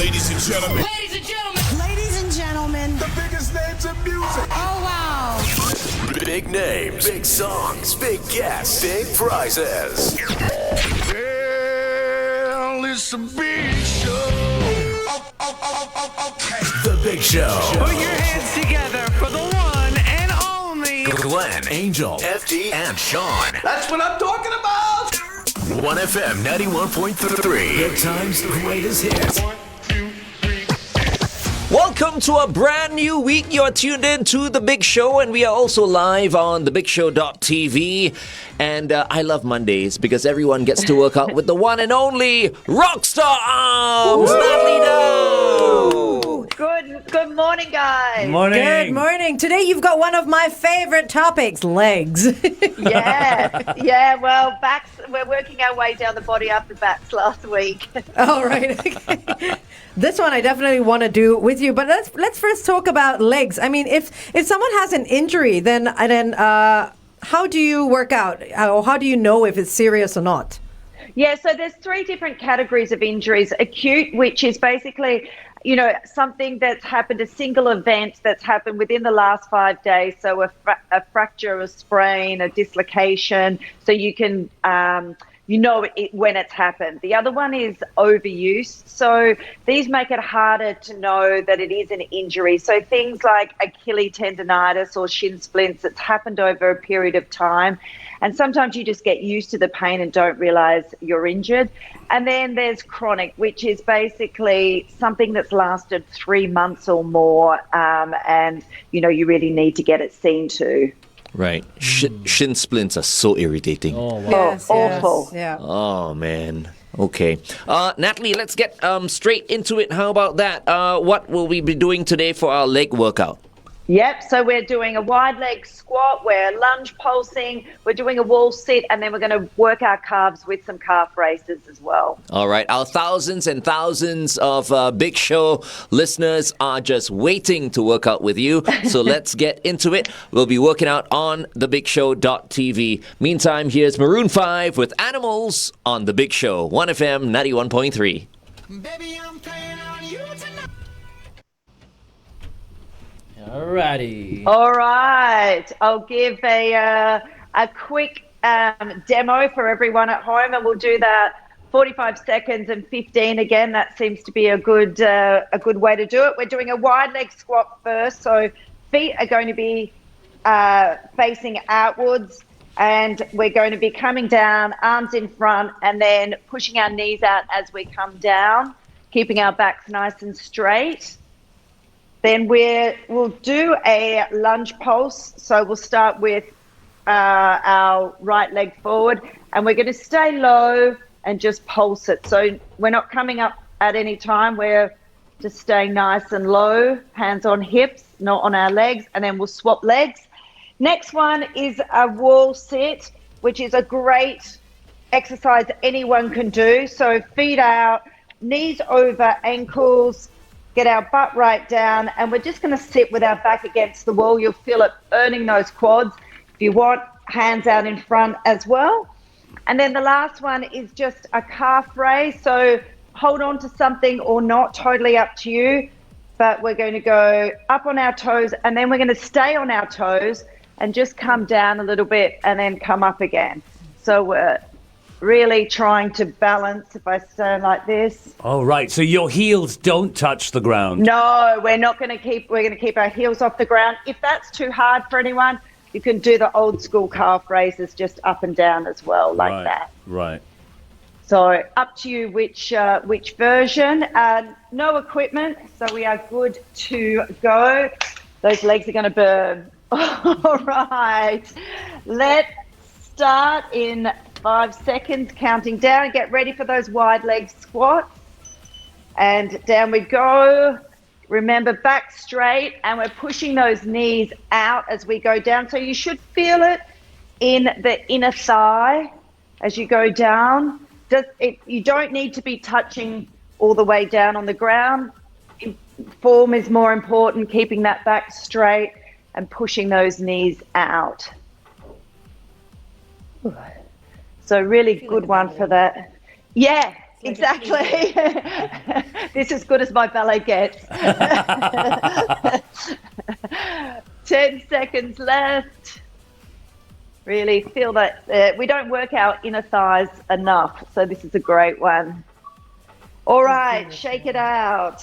Ladies and gentlemen. Ladies and gentlemen. Ladies and gentlemen. The biggest names in music. Oh, wow. Big names, big songs, big guests, big prizes. Well, it's a big show. Okay. The Big Show. Put your hands together for the one and only Glenn, Angel, FD, and Sean. That's what I'm talking about. 1FM 91.3. Good times, greatest hits. 1, 2, 3. Welcome to a brand new week. You're tuned in to The Big Show, and we are also live on thebigshow.tv. And I love Mondays because everyone gets to work out with the one and only Rockstar Arms, Natalie Dau. Good morning, guys. Morning. Good morning. Today you've got one of my favorite topics, legs. Yeah. Well, backs. We're working our way down the body after backs last week. All right. Okay. This one I definitely want to do with you, but let's first talk about legs. I mean, if someone has an injury, then how do you work out, or how do you know if it's serious or not? Yeah. So there's 3 different categories of injuries. Acute, which is basically, something that's happened, a single event that's happened within the last 5 days. So a fracture, a sprain, a dislocation. So you can, when it's happened. The other one is overuse. So these make it harder to know that it is an injury. So things like Achilles tendonitis or shin splints, it's happened over a period of time. And sometimes you just get used to the pain and don't realize you're injured. And then there's chronic, which is basically something that's lasted 3 months or more. And you really need to get it seen to. Right. Shin splints are so irritating. Oh, wow. Yes, awful. Yeah. Oh, man. Okay. Natalie, let's get straight into it. How about that? What will we be doing today for our leg workout? Yep, so we're doing a wide leg squat, we're lunge pulsing, we're doing a wall sit, and then we're going to work our calves with some calf raises as well. All right. Our thousands and thousands of Big Show listeners are just waiting to work out with you. So let's get into it. We'll be working out on thebigshow.tv. Meantime, here's Maroon 5 with Animals on The Big Show. 1FM 91.3. Baby, I'm playing on you tonight. Alrighty. All right, I'll give a quick demo for everyone at home, and we'll do that 45 seconds and 15 again. That seems to be a good way to do it. We're doing a wide leg squat first, so feet are going to be facing outwards, and we're going to be coming down, arms in front, and then pushing our knees out as we come down, keeping our backs nice and straight. Then we'll do a lunge pulse. So we'll start with our right leg forward, and we're going to stay low and just pulse it. So we're not coming up at any time. We're just staying nice and low, hands on hips, not on our legs, and then we'll swap legs. Next one is a wall sit, which is a great exercise anyone can do. So feet out, knees over ankles, get our butt right down, and we're just going to sit with our back against the wall. You'll feel it burning those quads. If you want, hands out in front as well. And then the last one is just a calf raise. So hold on to something or not, totally up to you. But we're going to go up on our toes, and then we're going to stay on our toes and just come down a little bit and then come up again. So we're really trying to balance if I stand like this. Oh, right. So your heels don't touch the ground. No, we're going to keep our heels off the ground. If that's too hard for anyone, you can do the old school calf raises just up and down as well, like that. Right. So up to you which version. No equipment, so we are good to go. Those legs are going to burn. All right. Let's start in 5 seconds, counting down. Get ready for those wide leg squats. And down we go. Remember, back straight, and we're pushing those knees out as we go down. So you should feel it in the inner thigh as you go down. You don't need to be touching all the way down on the ground. Form is more important, keeping that back straight and pushing those knees out. So really good one for that. Yeah, exactly. This is as good as my ballet gets. 10 seconds left. Really feel that we don't work our inner thighs enough, so this is a great one. All right, shake it out.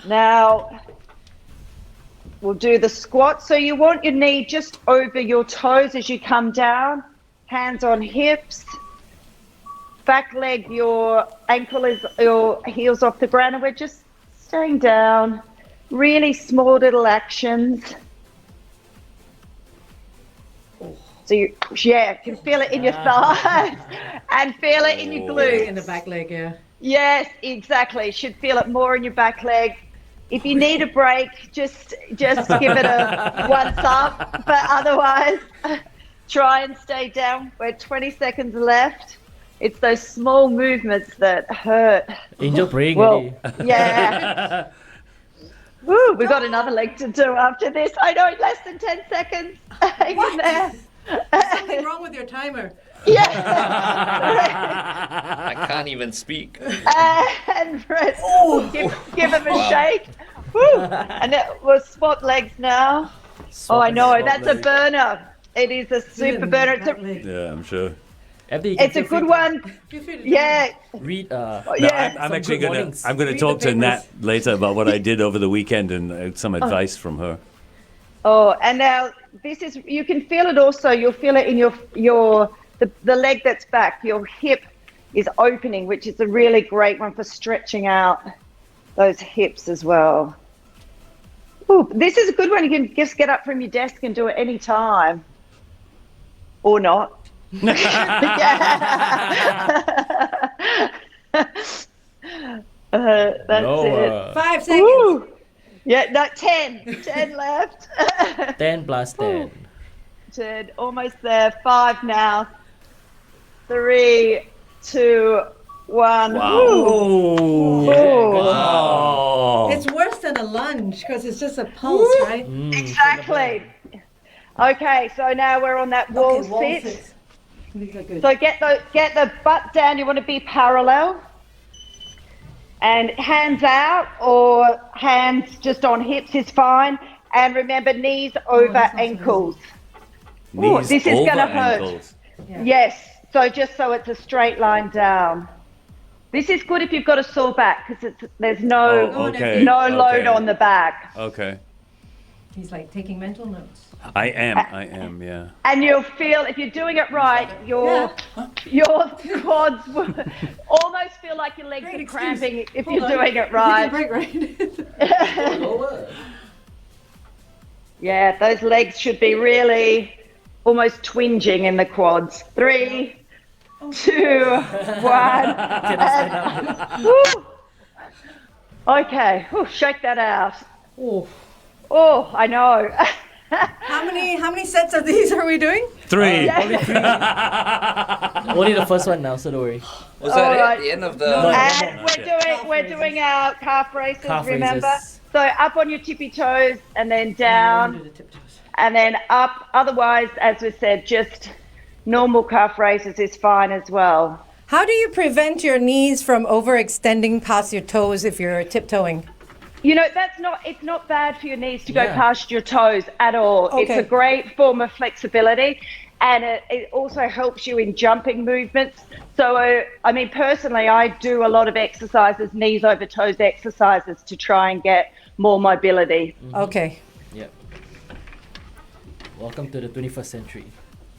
Now, we'll do the squat. So you want your knee just over your toes as you come down, hands on hips, back leg, your ankle is, your heels off the ground, and we're just staying down. Really small little actions. So you can feel it in your thighs and feel it in your glutes. In the back leg, yeah. Yes, exactly. Should feel it more in your back leg. If you need a break, just give it a once up. But otherwise, try and stay down. We're 20 seconds left. It's those small movements that hurt. Angel praying. Well, yeah. Woo, we've got another leg to do after this. I know, less than 10 seconds. Hang in there. Something wrong with your timer. Yeah. I can't even speak. And press. Give him a shake. Woo. And we'll swap legs now. I know, that's a burner. It is a super burner. Yeah, I'm sure. It's a good one. Yeah. Read. I'm actually gonna talk to Nat later about what I did over the weekend and some advice from her. Oh, and now this is, you can feel it also. You'll feel it in the leg that's back. Your hip is opening, which is a really great one for stretching out those hips as well. Ooh, this is a good one. You can just get up from your desk and do it any time. Or not. That's it. 5 seconds. Woo. Yeah, no, 10. 10 left. 10 plus 10. 10, almost there. 5 now. 3, 2, 1. Wow. Ooh. Oh. It's worse than a lunge because it's just a pulse, right? Exactly. Okay, so now we're on that wall sit. These are good. So get the butt down. You want to be parallel. And hands out or hands just on hips is fine. And remember, knees over ankles. Knees this is over going to hurt. ankles. Yeah. Yes, so just so it's a straight line down. This is good if you've got a sore back because there's no load on the back. Okay. He's like taking mental notes. I am, yeah. And you'll feel, if you're doing it right, your quads will almost feel like your legs are cramping if you're doing it right. Yeah, those legs should be really almost twinging in the quads. 3, 2, 1. Woo. Okay, shake that out. Oh, I know. How many sets of these are we doing? 3. Only the first one now, so don't worry. Was that it? At the end of the... And we're doing our calf raises, remember? Raises. So up on your tippy toes and then down and then up. Otherwise, as we said, just normal calf raises is fine as well. How do you prevent your knees from overextending past your toes if you're tiptoeing? You know, it's not bad for your knees to go past your toes at all. Okay. It's a great form of flexibility, and it also helps you in jumping movements. So, I mean, personally, I do a lot of exercises, knees over toes exercises to try and get more mobility. Okay. Yep. Welcome to the 21st century.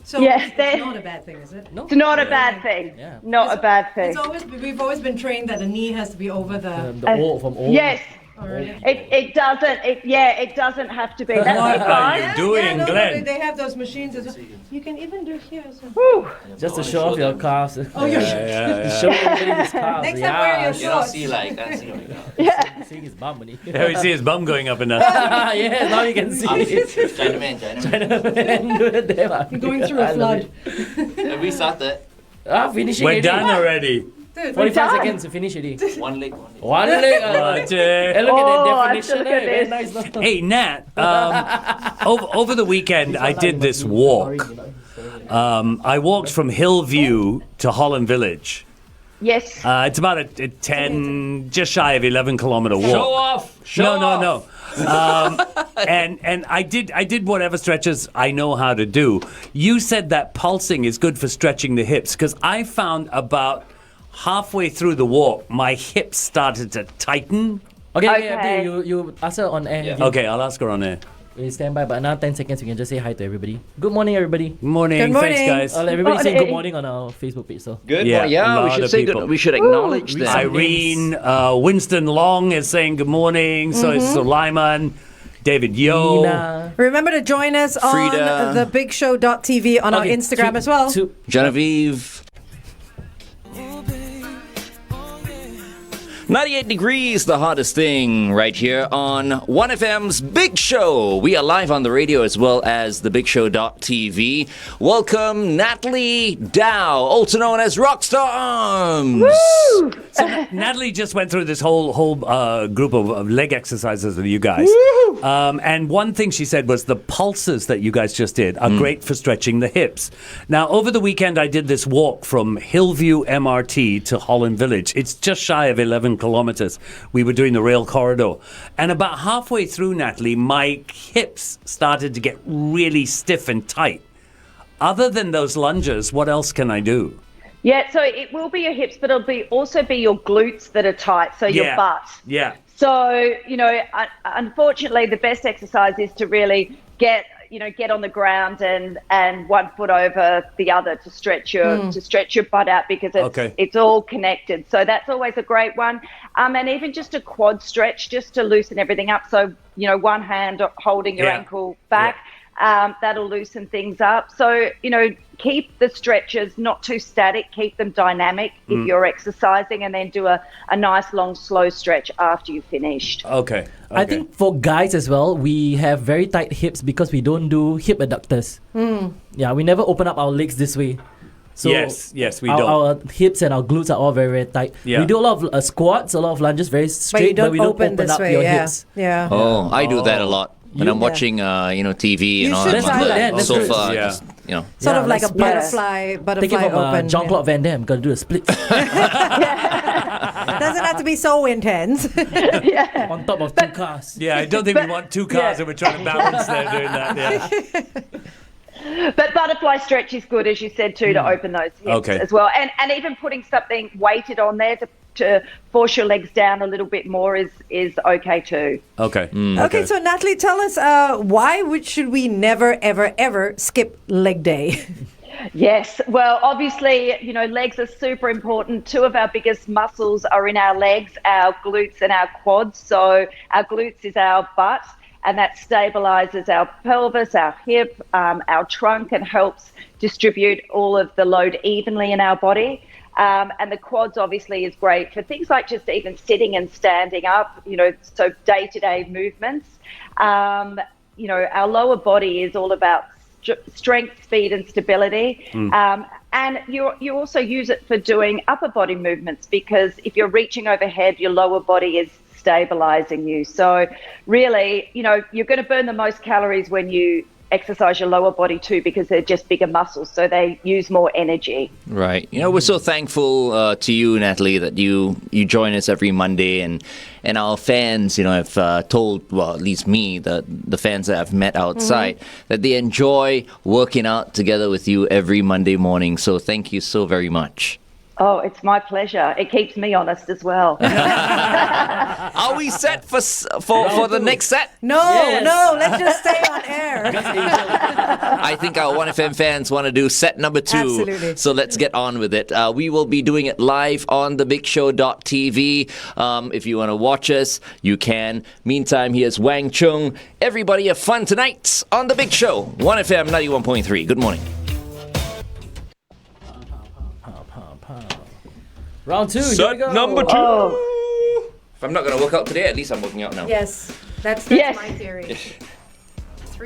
So Yes, it's not a bad thing, is it? No. It's not a bad thing. Yeah. Not a bad thing. We've always been trained that the knee has to be over the. The old from old. Yes. Already. It doesn't. It doesn't have to be. That's What are fine. you doing, no, Glenn? they have those machines as well. You can even do here as well. Whew. Just to show off your calves. Oh, you're Show everybody his calves. Next time wear your You don't shorts. see like, can't see right now. Yeah. Seeing his bum, buddy. There we see his bum going up and down. Yeah, now you can see. Chinaman. You're going through a flood. Have we started? Finishing We're already. done already. Dude, 45 seconds to finish already. One leg. One leg. Hey, look Oh, at the I have to definition. look at Very this. nice. No? Hey, Nat, over the weekend, I did this walk. I walked from Hillview to Holland Village. Yes. It's about a 10, just shy of 11-kilometer walk. Show off. Show No. And I did whatever stretches I know how to do. You said that pulsing is good for stretching the hips, because I found about halfway through the walk, my hips started to tighten. Okay. You ask her on air. Yeah. Okay, I'll ask her on air. We stand by, but another 10 seconds, we can just say hi to everybody. Good morning, everybody. Good morning. Good morning. Thanks, guys. Everybody say good morning on our Facebook page. So Good. Yeah, Yeah, a we lot should of say people. good. We should acknowledge them. Irene, Winston Long is saying good morning. So is Sulaiman, David Yo. Nina. Remember to join us Frida. on thebigshow.tv on our Okay, Instagram as well. Genevieve. 98 degrees, the hottest thing right here on OneFM's Big Show. We are live on the radio as well as thebigshow.tv. Welcome, Natalie Dau, also known as Rockstar Arms. Woo! So Natalie just went through this whole group of leg exercises with you guys. And one thing she said was the pulses that you guys just did are great for stretching the hips. Now, over the weekend, I did this walk from Hillview MRT to Holland Village. It's just shy of 11 kilometers. We were doing the rail corridor. And about halfway through, Natalie, my hips started to get really stiff and tight. Other than those lunges, what else can I do? Yeah, so it will be your hips, but it'll also be your glutes that are tight, so your butt. Yeah. So, unfortunately, the best exercise is to really get on the ground and one foot over the other to stretch your butt out, because it's all connected. So that's always a great one. And even just a quad stretch, just to loosen everything up. So, one hand holding your ankle back. That'll loosen things up. So, keep the stretches not too static, keep them dynamic if you're exercising, and then do a nice long slow stretch after you've finished. Okay. I think for guys as well, we have very tight hips because we don't do hip adductors. Yeah, we never open up our legs this way. So yes, we don't. Our hips and our glutes are all very, very tight. Yeah. We do a lot of squats, a lot of lunges, very straight, but we don't open this up way, your yeah. hips. Yeah. Oh, I do that a lot. When I'm watching, TV and all should that. try that. On the That's sofa, good. Yeah. just, Sort of like a let's- butterfly Take it from open. Jean-Claude Van Damme. Got to do a split Doesn't have to be so intense. on top of two cars. Yeah, I don't think we want two cars and we're trying to balance there doing that. Yeah. But butterfly stretch is good, as you said, too, to open those hips as well. And even putting something weighted on there to force your legs down a little bit more is okay too. Okay. Okay, so Natalie, tell us why should we never, ever, ever skip leg day? Yes. Well, obviously, legs are super important. Two of our biggest muscles are in our legs, our glutes and our quads. So our glutes is our butt, and that stabilizes our pelvis, our hip, our trunk, and helps distribute all of the load evenly in our body. And the quads obviously is great for things like just even sitting and standing up, so day-to-day movements. Our lower body is all about strength, speed and stability. And you also use it for doing upper body movements, because if you're reaching overhead, your lower body is stabilizing you. So really, you're going to burn the most calories when you exercise your lower body too, because they're just bigger muscles, so they use more energy. Right. We're so thankful to you, Natalie, that you join us every Monday, and our fans, have told, well, at least me, the fans that I've met outside, that they enjoy working out together with you every Monday morning. So thank you so very much. Oh, it's my pleasure. It keeps me honest as well. Are we set for the next set? No, let's just stay on air. I think our 1FM fans want to do set number 2. Absolutely. So let's get on with it. We will be doing it live on thebigshow.tv. If you want to watch us, you can. Meantime, here's Wang Chung. Everybody have fun tonight on The Big Show. 1FM 91.3. Good morning. Round 2. Here we Set go. number 2. Oh. If I'm not going to work out today, at least I'm working out now. Yes, that's Yes. my theory.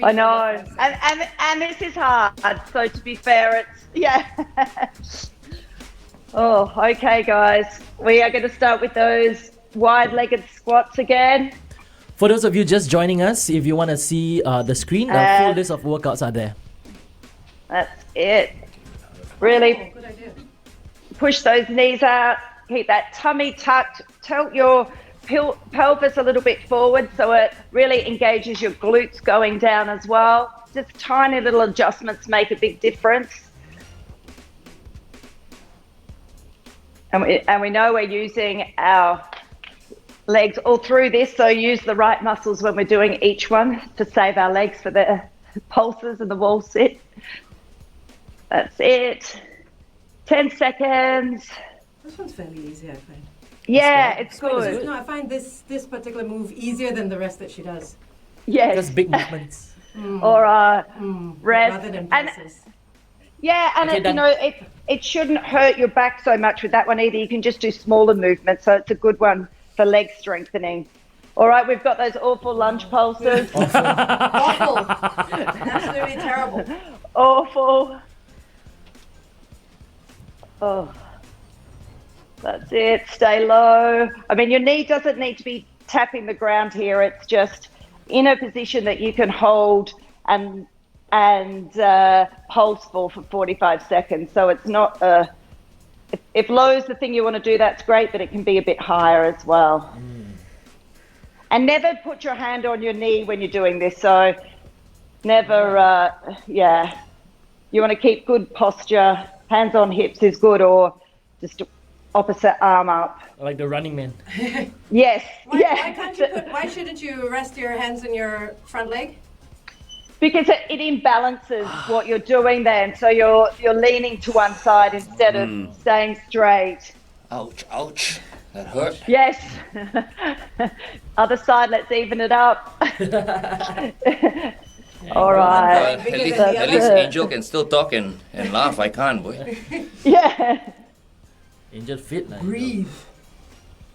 I know. And this is hard. So to be fair, it's, Oh, okay, guys. We are going to start with those wide-legged squats again. For those of you just joining us, if you want to see the screen, a full list of workouts are there. That's it. Really push those knees out, keep that tummy tucked, tilt your pelvis a little bit forward so it really engages your glutes going down as well. Just tiny little adjustments make a big difference. And we know we're using our legs all through this, so use the right muscles when we're doing each one to save our legs for the pulses and the wall sit. That's it. 10 seconds. This one's fairly easy, I find. Yeah, it's good. No, I find this particular move easier than the rest that she does. Yes. Just big movements. Or rest. Rather than And pulses. yeah, and Okay, it shouldn't hurt your back so much with that one either. You can just do smaller movements, so it's a good one for leg strengthening. All right, we've got those awful lunge pulses. Awful. Absolutely terrible. Awful. Oh, that's it. Stay low. I mean, your knee doesn't need to be tapping the ground here. It's just in a position that you can hold and pulse for 45 seconds. So it's not if low is the thing you want to do, that's great, but it can be a bit higher as well. And never put your hand on your knee when you're doing this. So never, you want to keep good posture. Hands on hips is good, or just opposite arm up. Like the running man. Yes. Why shouldn't you rest your hands on your front leg? Because it imbalances what you're doing then. So you're leaning to one side instead of staying straight. Ouch, ouch. That hurt. Yes. Other side, let's even it up. All right. At least Angel can still talk and laugh. I can't, boy. Yeah. Angel fit now. Breathe.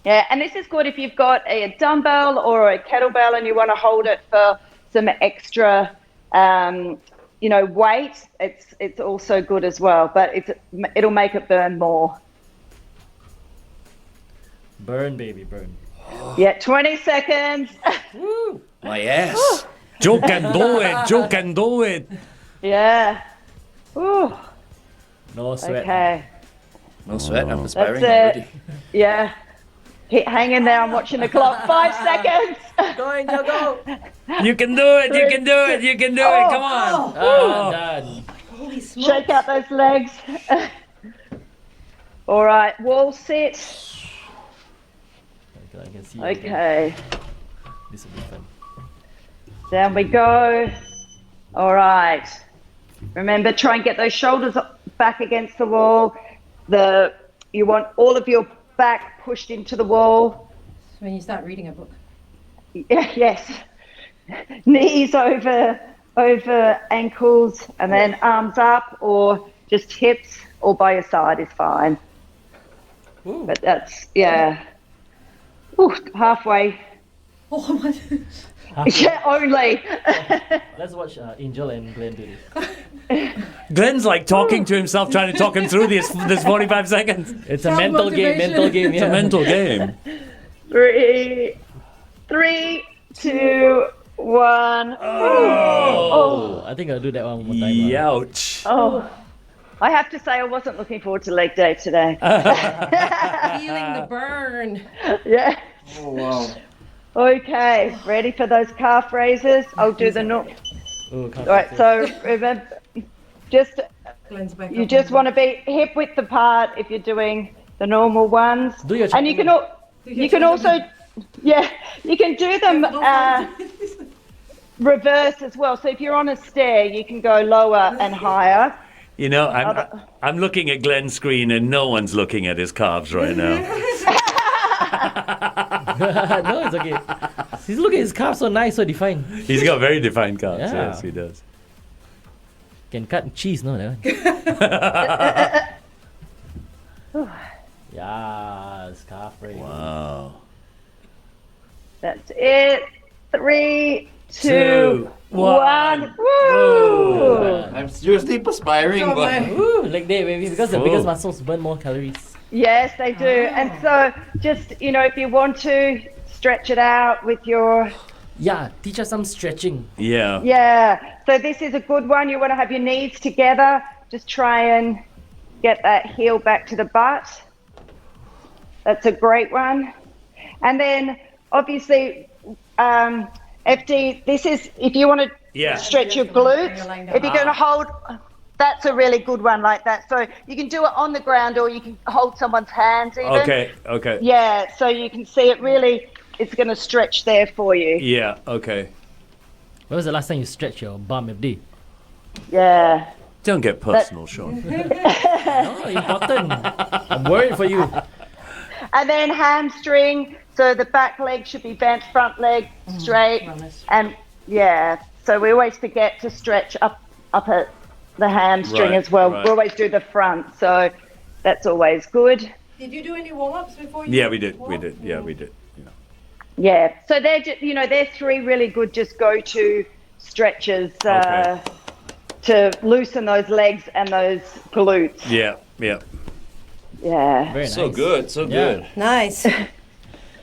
Yeah, and this is good if you've got a dumbbell or a kettlebell and you want to hold it for some extra, weight. It's also good as well, but it'll make it burn more. Burn, baby, burn. Yeah, 20 seconds. Woo. My ass. Joe can do it. Joe can do it. Yeah. Ooh. No sweat. Okay. No sweat. I'm perspiring That's already. it. Yeah. Hang in there. I'm watching the clock. 5 seconds. Go, Angel, go. You can do it. You can do it. You can do it. Come on. Done. Holy smokes. Shake out those legs. All right. Wall sit. I can see. Okay. This will be fun. Down we go. All right. Remember, try and get those shoulders back against the wall. You want all of your back pushed into the wall. When you start reading a book. Yes. Knees over ankles, and then arms up, or just hips, or by your side is fine. Ooh. But that's, yeah. Ooh, halfway. Oh my. Yeah, only. Let's watch Angel and Glenn do this. Glenn's like talking to himself, trying to talk him through this 45 seconds. It's a mental game. Mental game. It's a mental game. 3, 2, 1. Oh, I think I'll do that one more time. Youch. Oh. I have to say I wasn't looking forward to leg day today. Feeling the burn. Yeah. Oh, wow. Okay, ready for those calf raises? I'll do the normal. Oh, All right, so remember, Glenn's back you up. just want to be hip width apart if you're doing the normal ones. Do your And you can also, you can do them reverse as well. So if you're on a stair, you can go lower and higher. You know, I'm looking at Glenn's screen and no one's looking at his calves right now. No, it's okay. He's looking at his calves so nice, so defined. He's got very defined calves. Yeah. Yes, he does. Can cut cheese, no, that one. Yeah, calf raise. Wow. That's it. 3, 2, 1. Woo! I'm seriously perspiring, but Woo, leg day, baby, because the biggest muscles burn more calories. Yes, they do. And so just, if you want to stretch it out with your... Yeah, teach us some stretching. Yeah. So this is a good one. You want to have your knees together. Just try and get that heel back to the butt. That's a great one. And then obviously, FD, this is if you want to stretch your glutes. If you're going to hold, that's a really good one like that. So you can do it on the ground or you can hold someone's hands even. Okay. Yeah, so you can see it really, it's going to stretch there for you. Yeah, okay. When was the last time you stretched your bum, FD? Yeah. Don't get personal, Sean. Oh, important. I'm worried for you. And then hamstring. So the back leg should be bent, front leg straight. And so we always forget to stretch up at the hamstring as well. Right. We always do the front. So that's always good. Did you do any warm-ups before you? Yeah, we did. Yeah, we did. Yeah. So they're just, they're three really good just go-to stretches to loosen those legs and those glutes. Yeah. Yeah. Very nice. So good, so good. Nice.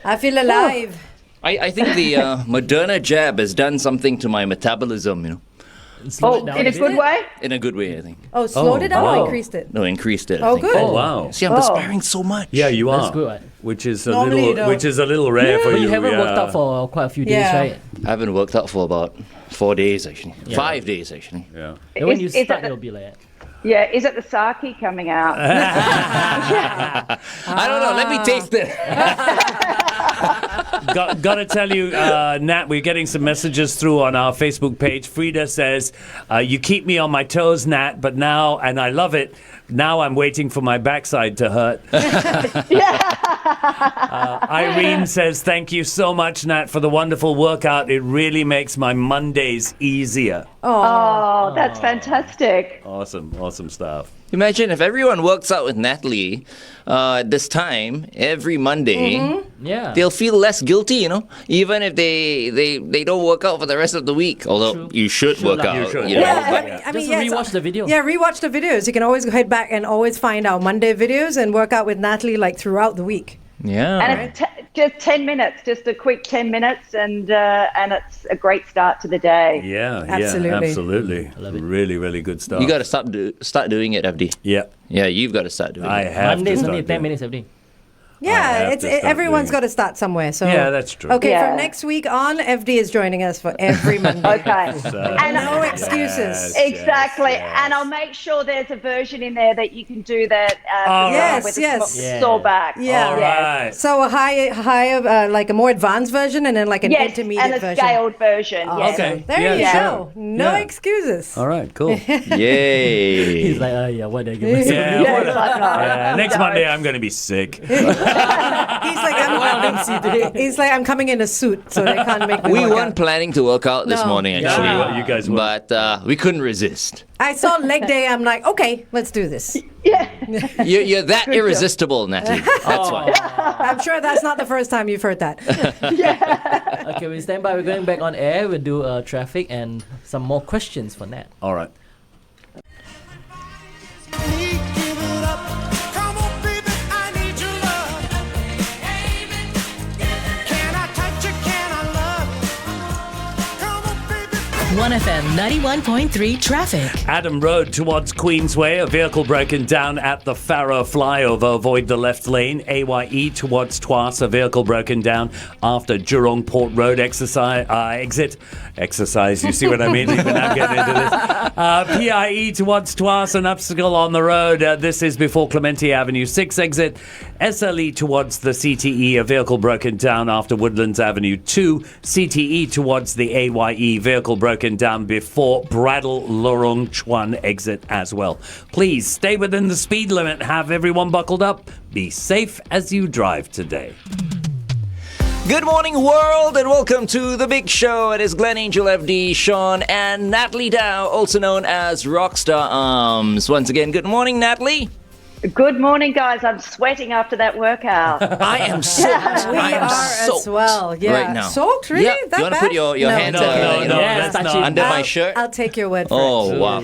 I feel alive. I think the Moderna jab has done something to my metabolism, Slow it down In a bit. good way? in a good way, I think. Oh, slowed it down wow. or increased it? No, increased it. I Oh, think. good. Oh, wow. See, I'm perspiring so much. Yeah, you are. That's good, right? Which is Normally you don't. a little rare for But you. you haven't worked out for quite a few days, Yeah. right? I haven't worked out for about 4 days, actually. Yeah. 5 days, actually. Yeah. And when you Is it start, the- it'll be like that. Yeah. Is it the sake coming out? I don't know. Let me taste it. Gotta tell you, Nat, we're getting some messages through on our Facebook page. Frida says, you keep me on my toes, Nat, but now, and I love it, now I'm waiting for my backside to hurt. Irene says, thank you so much, Nat, for the wonderful workout. It really makes my Mondays easier. Oh, that's fantastic. Awesome stuff. Imagine if everyone works out with Natalie this time every Monday. Yeah. They'll feel less guilty, even if they don't work out for the rest of the week. Although True. you should work lah. out. You should. You know, Yeah, but- I mean, Just yeah, rewatch the video. Yeah, rewatch the videos. You can always head back and always find our Monday videos and work out with Natalie like throughout the week. yeah. And it's just 10 minutes, just a quick 10 minutes, and it's a great start to the day. Yeah, Absolutely. absolutely. love it. Really, really good stuff. You got to start doing it, FD. Yeah, Yeah, you've got to start doing I it. have Monday's to only start 10 doing- minutes every day. Yeah, have it's to start everyone's doing got to start somewhere. So Yeah, that's true. Okay, Yeah. from next week on, FD is joining us for every Monday. Okay. And no excuses. Exactly. yes. And I'll make sure there's a version in there that you can do that Yes, with a yes. sore back. Yeah. All right. So a higher, like a more advanced version, and then like an Yes, intermediate and a version. scaled version. Yes. Okay. There Yeah, you sure. go. No Yeah. excuses. All right, cool. Yay. He's like, yeah, what did I give myself? Yeah, Yeah, what- it's like, no, next no. Monday I'm going to be sick. He's like, I'm coming in a suit, so they can't make me We work weren't out. planning to work out this No. morning, Yeah, actually. you guys were. But we couldn't resist. I saw leg day. I'm like, okay, let's do this. Yeah. You're that irresistible, Natalie. That's why. I'm sure that's not the first time you've heard that. Okay, we stand by. We're going back on air. We'll do traffic and some more questions for Nat. All right. Come on, baby, I need your love. Can I touch you? Can I love you? Come on, baby. 1FM 91.3 traffic. Adam Road towards Queensway. A vehicle broken down at the Farrer flyover. Avoid the left lane. AYE towards Tuas. A vehicle broken down after Jurong Port Road exit. Exercise, you see what I mean? Even I'm getting into this. PIE towards Tuas. An obstacle on the road. This is before Clementi Avenue 6 exit. SLE towards the CTE. A vehicle broken down after Woodlands Avenue 2. CTE towards the AYE. Vehicle broken down before Bradle Lorong Chuan exit as well. Please stay within the speed limit. Have everyone buckled up. Be safe as you drive today. Good morning, world, and welcome to The Big Show. It is Glenn Angel, FD, Sean, and Natalie Dau, also known as Rockstar Arms. Once again, good morning, Natalie. Good morning, guys. I'm sweating after that workout. I am soaked. We I am are soaked as well. Yeah. right now. Soaked? Really? Yeah. That You want to bad? put your No. hand No, Yes, that's touch not. it. under my shirt? I'll take your word for Oh, it. wow.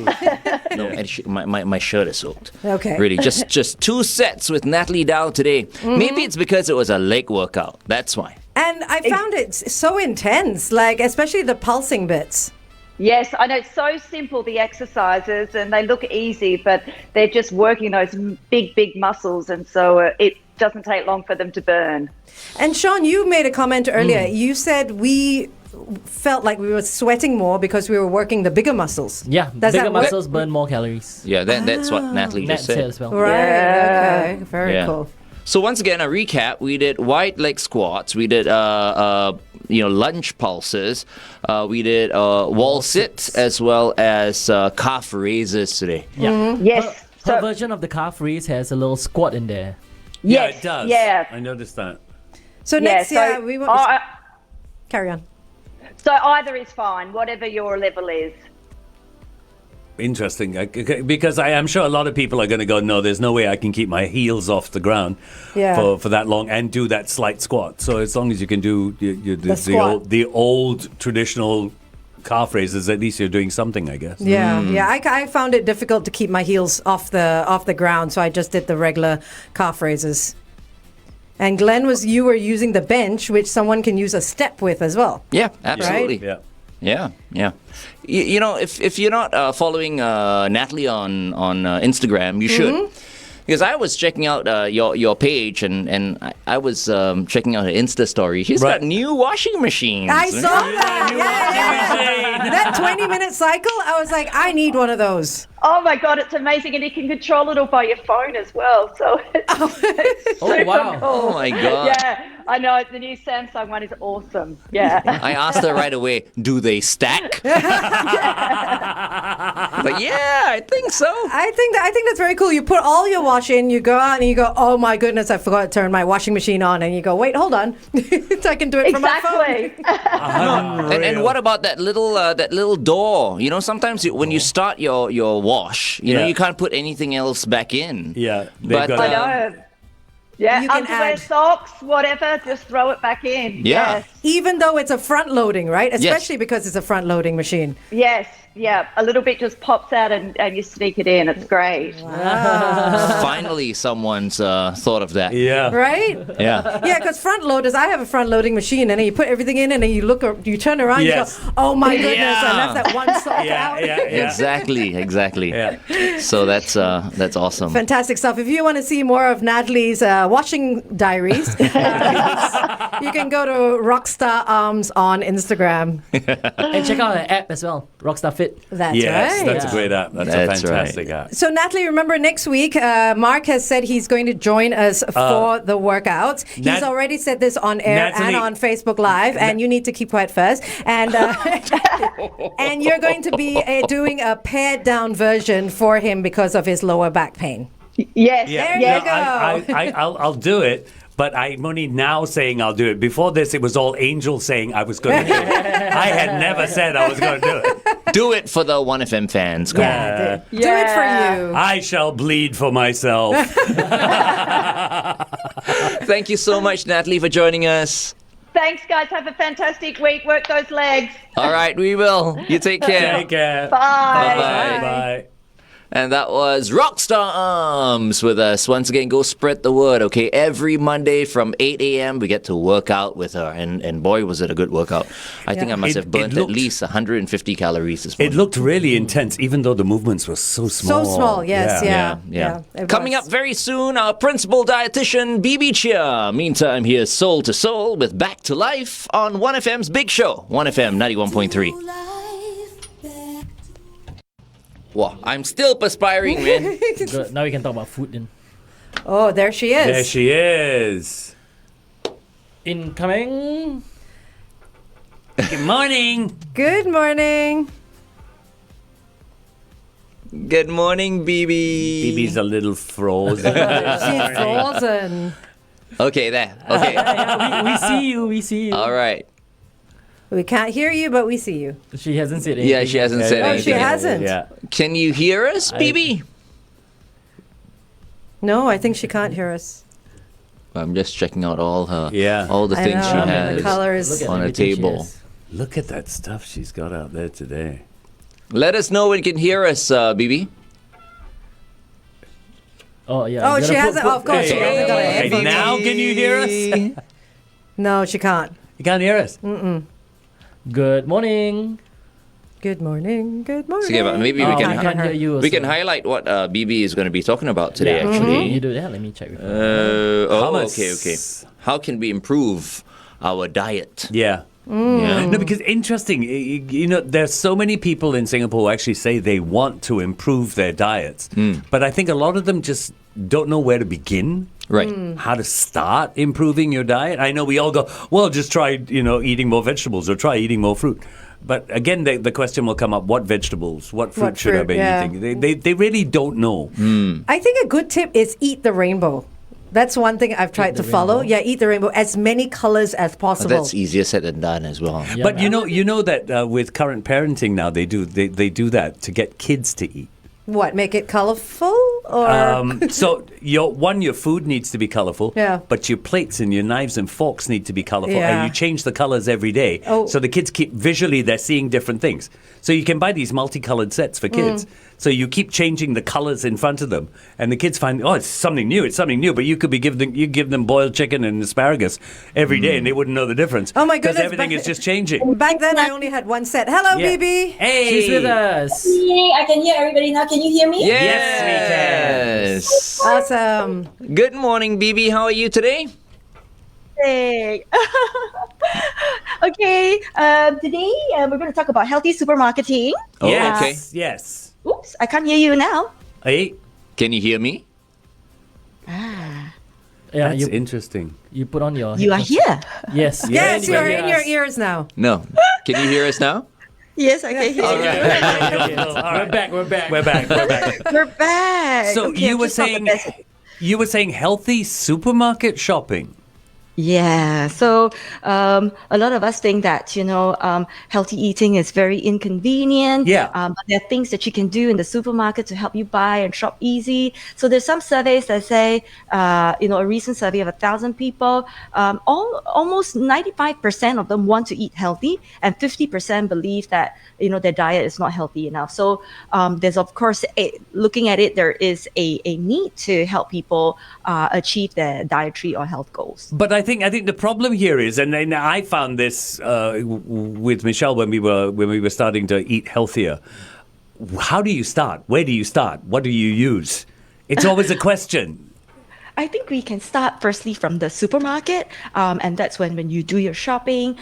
No, actually, my shirt is soaked. Okay. Really, just 2 sets with Natalie Dau today. Maybe it's because it was a leg workout. That's why. And I found it so intense, like especially the pulsing bits. Yes, I know, it's so simple, the exercises, and they look easy, but they're just working those big muscles, and so it doesn't take long for them to burn. And Sean, you made a comment earlier. You said we felt like we were sweating more because we were working the bigger muscles. Yeah, Does bigger that work? muscles burn more calories. Yeah, that's what Natalie Nat just said said. as well. Right. Okay. Very Yeah. cool. So once again, a recap: we did wide leg squats, we did lunge pulses, we did wall sit, as well as calf raises today. Yeah. Yes. Her So, version of the calf raise has a little squat in there. Yeah, yes, it does. yeah. I noticed that. So Yeah, next year we want to carry on. so either is fine, whatever your level is. Interesting, because I am sure a lot of people are going to go, no, there's no way I can keep my heels off the ground Yeah. for that long and do that slight squat. So as long as you can do squat. the old traditional calf raises, at least you're doing something, I guess. Yeah, yeah. I found it difficult to keep my heels off the ground, so I just did the regular calf raises. And Glenn, you were using the bench, which someone can use a step with as well. Yeah, absolutely. Yeah. Yeah. You know, if you're not following Natalie on Instagram, you should. Because I was checking out your page and I was checking out her Insta story. She's got new washing machines. I saw that. Yeah. That 20-minute cycle, I was like, I need one of those. Oh my God, it's amazing, and you can control it all by your phone as well. So it's super wow. cool. Oh my God. Yeah, I know, the new Samsung one is awesome. Yeah. I asked her right away, do they stack? But yeah, I think so. I think that's very cool. You put all your wash in, you go out and you go, oh my goodness, I forgot to turn my washing machine on, and you go, wait, hold on, I can do it from my phone. Exactly. And what about that little door? You know, sometimes when you start your wash, you know, you can't put anything else back in. Yeah. But I know. Yeah, You can underwear, add- socks, whatever, just throw it back in. Yeah. Yes. Even though it's a front loading, right? Especially because it's a front loading machine. Yes. Yeah. A little bit just pops out and you sneak it in. It's great. Finally, someone's thought of that. Yeah. Right? Yeah. Yeah, because front loaders, I have a front loading machine, and then you put everything in, and then you turn around, Yes. you go, oh my goodness, I Yeah. left that one sock out. Exactly. Yeah. So that's awesome. Fantastic stuff. If you want to see more of Natalie's washing diaries, you can go to Rockstar Arms on Instagram. And check out her app as well, Rockstar Fit. That's Yes, right. that's a great app. That's a That's fantastic right. app. So, Natalie, remember next week, Mark has said he's going to join us for the workouts. He's Nat- already said this on air Natalie- and on Facebook Live, and you need to keep quiet first. And and you're going to be doing a pared down version for him because of his lower back pain. Yes. There yes. you go. I'll do it. But I'm only now saying I'll do it. Before this, it was all Angel saying I was going to do it. I had never said I was going to do it. Do it for the OneFM fans. Come on. Do it for you. I shall bleed for myself. Thank you so much, Natalie, for joining us. Thanks, guys. Have a fantastic week. Work those legs. All right, we will. You take care. Take care. Bye. Bye-bye. Bye. And that was Rockstar Arms with us. Once again, go spread the word, okay? Every Monday from 8 a.m., we get to work out with her. And boy, was it a good workout. I think I must have burnt at least 150 calories this morning. It looked really intense, even though the movements were so small. So small, yes, yeah. Yeah. Coming up very soon, our Principal Dietitian, Bibi Chia. Meantime, here's Soul to Soul with Back to Life on 1FM's Big Show, 1FM 91.3. Wow, I'm still perspiring, man. Good. Now we can talk about food then. Oh, there she is. There she is. Incoming. Good morning. Good morning. Good morning, Bibi. Bibi's a little frozen. She's frozen. Okay, there. Okay. We see you. All right. We can't hear you, but we see you. She hasn't said anything. Yeah, she hasn't said Oh, anything. she hasn't? Yeah. Can you hear us, Bibi? No, I think she can't hear us. I'm just checking out all the I things she know, has the colors. Look at on a everything she table. has. Look at that stuff she's got out there today. Let us know when you can hear us, Bibi. Oh, yeah. Oh, you she gotta hasn't. Of course, she hasn't got a Hey, headphone. now can you hear us? No, she can't. You can't hear us. Good morning. Good morning. Good morning. So, yeah, but maybe we Oh, can I can't hear you. we can also. highlight what Bibi is going to be talking about today. Yeah, Actually, You do that. Let me check. With you. okay. How can we improve our diet? Yeah. Yeah. No, because interesting, there's so many people in Singapore who actually say they want to improve their diets, but I think a lot of them just don't know where to begin. Right. How to start improving your diet. I know we all go, well, just try, eating more vegetables or try eating more fruit. But again, the question will come up, what vegetables, what fruit should I be eating? They really don't know. I think a good tip is eat the rainbow. That's one thing I've tried to follow. Yeah, eat the rainbow. As many colors as possible. That's easier said than done as well. Yeah, But you know that with current parenting now, they do that to get kids to eat. What, make it colorful? Or So your food needs to be colorful. Yeah. But your plates and your knives and forks need to be colorful, Yeah. and you change the colors every day. Oh. So the kids keep visually they're seeing different things. So you can buy these multicolored sets for kids. So you keep changing the colors in front of them, and the kids find it's something new. It's something new. But you could be give them boiled chicken and asparagus every day, and they wouldn't know the difference. Oh my Because goodness, everything but- is just changing. back then I only had one set. Hello, Yeah. Bibi. Hey, She's with us. I can hear everybody now. Can you hear me? Yes. Awesome. Good morning, Bibi. How are you today? Hey. Okay. Today we're going to talk about healthy supermarketing. Oh, yes, okay. yes. Oops, I can't hear you now. Hey, Can you hear me? Yeah, that's you interesting. put on your. You are here. Yes. Yes, you're Yes. in your ears now. No. Can you hear us now? Yes, I can hear you. We're back. We're back. We're back. So Okay, you I'm were just not the saying best. healthy supermarket shopping. Yeah, so a lot of us think that healthy eating is very inconvenient. Yeah. But there are things that you can do in the supermarket to help you buy and shop easy. So there's some surveys that say, a recent survey of 1,000 people, almost 95% of them want to eat healthy, and 50% believe that their diet is not healthy enough. So there's of course looking at it, there is a need to help people achieve their dietary or health goals. But I think the problem here is, and I found this with Michelle when we were starting to eat healthier. How do you start? Where do you start? What do you use? It's always a question. I think we can start firstly from the supermarket, and that's when you do your shopping,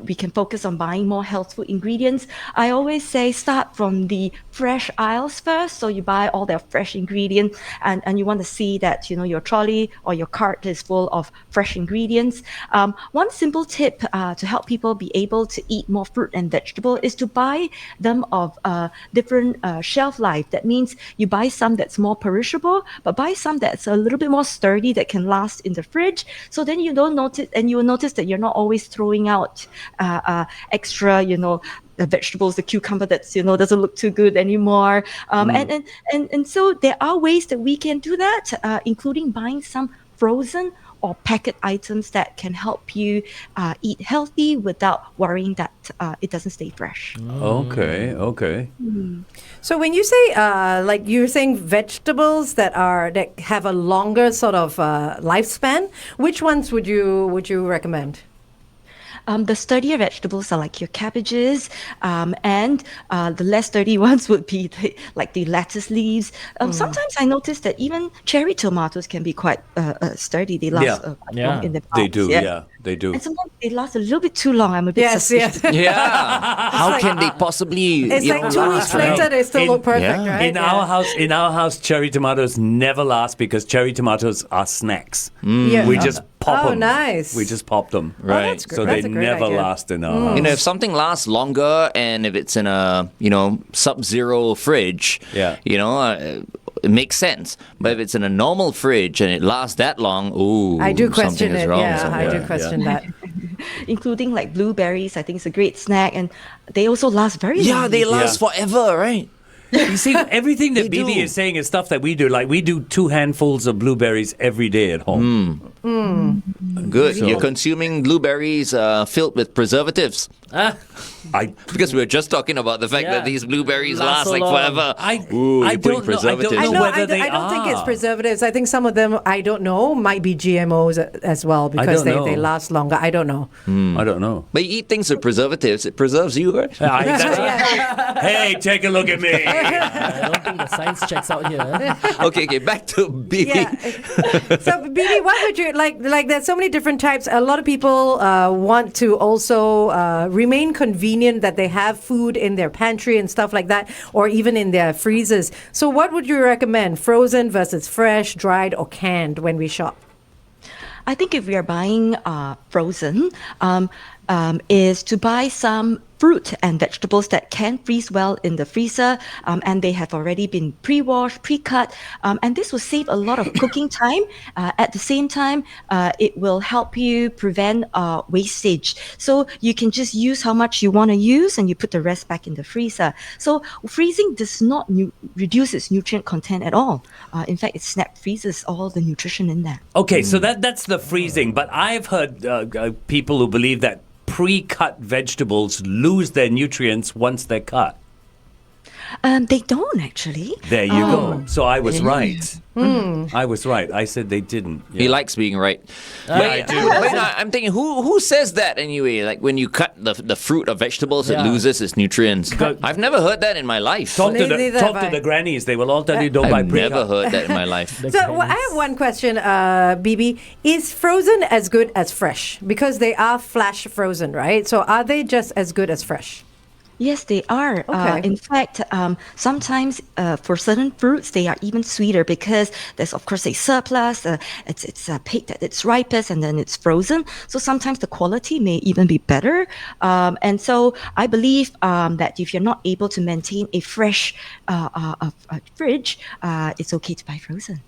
we can focus on buying more healthful ingredients. I always say start from the fresh aisles first, so you buy all their fresh ingredients, and you want to see that your trolley or your cart is full of fresh ingredients. One simple tip to help people be able to eat more fruit and vegetable is to buy them of different shelf life. That means you buy some that's more perishable, but buy some that's a little bit more sturdy that can last in the fridge. So then you don't notice, and you will notice that you're not always throwing out extra, the vegetables, the cucumber that's doesn't look too good anymore. And so there are ways that we can do that, including buying some frozen or packet items that can help you eat healthy without worrying that it doesn't stay fresh. Okay. So when you say, like you're saying, vegetables that have a longer sort of lifespan, which ones would you recommend? The sturdier vegetables are like your cabbages, and the less sturdy ones would be like the lettuce leaves. Sometimes I notice that even cherry tomatoes can be quite sturdy. They last quite long in the box. They do. Yeah, they do. And sometimes they last a little bit too long. I'm a bit suspicious. Yeah. How can they possibly? It's like 2 weeks last, right? later, they still look perfect, yeah. right? In our house, cherry tomatoes never last because cherry tomatoes are snacks. Yeah. We just pop Oh, them. nice. We just pop them. Right. that's great. So That's they a great never idea. last in our house. If something lasts longer and if it's in a sub-zero fridge, it makes sense. But if it's in a normal fridge and it lasts that long, I do question something is it. wrong. Yeah, I do Yeah. question that. Including like blueberries, I think it's a great snack, and they also last very long. Yeah, they last forever, right? You see, everything that They Bibi do. is saying is stuff that we do. Like, we do 2 handfuls of blueberries every day at home. Good. You're consuming blueberries filled with preservatives. Because we were just talking about the fact that these blueberries last so like long. forever. I You're putting don't know- I don't preservatives. know in it. whether they I don't think it's are. preservatives. I think some of them, I don't know, might be GMOs as well because don't they know. last longer. I don't know. I don't know. But you eat things with preservatives, it preserves you, right? Hey, take a look at me. I don't think the science checks out here. Okay, back to Bibi. Yeah. So, Bibi, what would you like? There's so many different types. A lot of people want to also remain convenient that they have food in their pantry and stuff like that, or even in their freezers. So, what would you recommend? Frozen versus fresh, dried, or canned when we shop? I think if we are buying frozen, is to buy some fruit and vegetables that can freeze well in the freezer, and they have already been pre-washed, pre-cut, and this will save a lot of cooking time. At the same time, it will help you prevent wastage. So you can just use how much you want to use, and you put the rest back in the freezer. So freezing does not reduce its nutrient content at all. In fact, it snap freezes all the nutrition in there. Okay, so that's the freezing. But I've heard people who believe that pre-cut vegetables lose their nutrients once they're cut. They don't actually. There you go. So I was right. I was right. I said they didn't. He likes being right. I do. But I'm thinking, who says that anyway? Like when you cut the fruit or vegetables, it loses its nutrients. I've never heard that in my life. Talk to Neither talk have to I. the grannies. They will all tell you don't buy I've pre-cut. never heard that in my life. So I have one question, Bibi. Is frozen as good as fresh? Because they are flash frozen, right? So are they just as good as fresh? Yes, they are. Okay. In fact, sometimes for certain fruits, they are even sweeter because there's, of course, a surplus. It's picked at its ripest and then it's frozen. So sometimes the quality may even be better. And so I believe that if you're not able to maintain a fresh fridge, it's okay to buy frozen.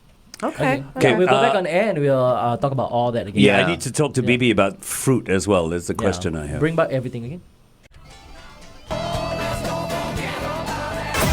Okay. Okay, we'll go back on air and we'll talk about all that again. Yeah, I need to talk to Bibi about fruit as well. Is the question I have. Bring back everything again.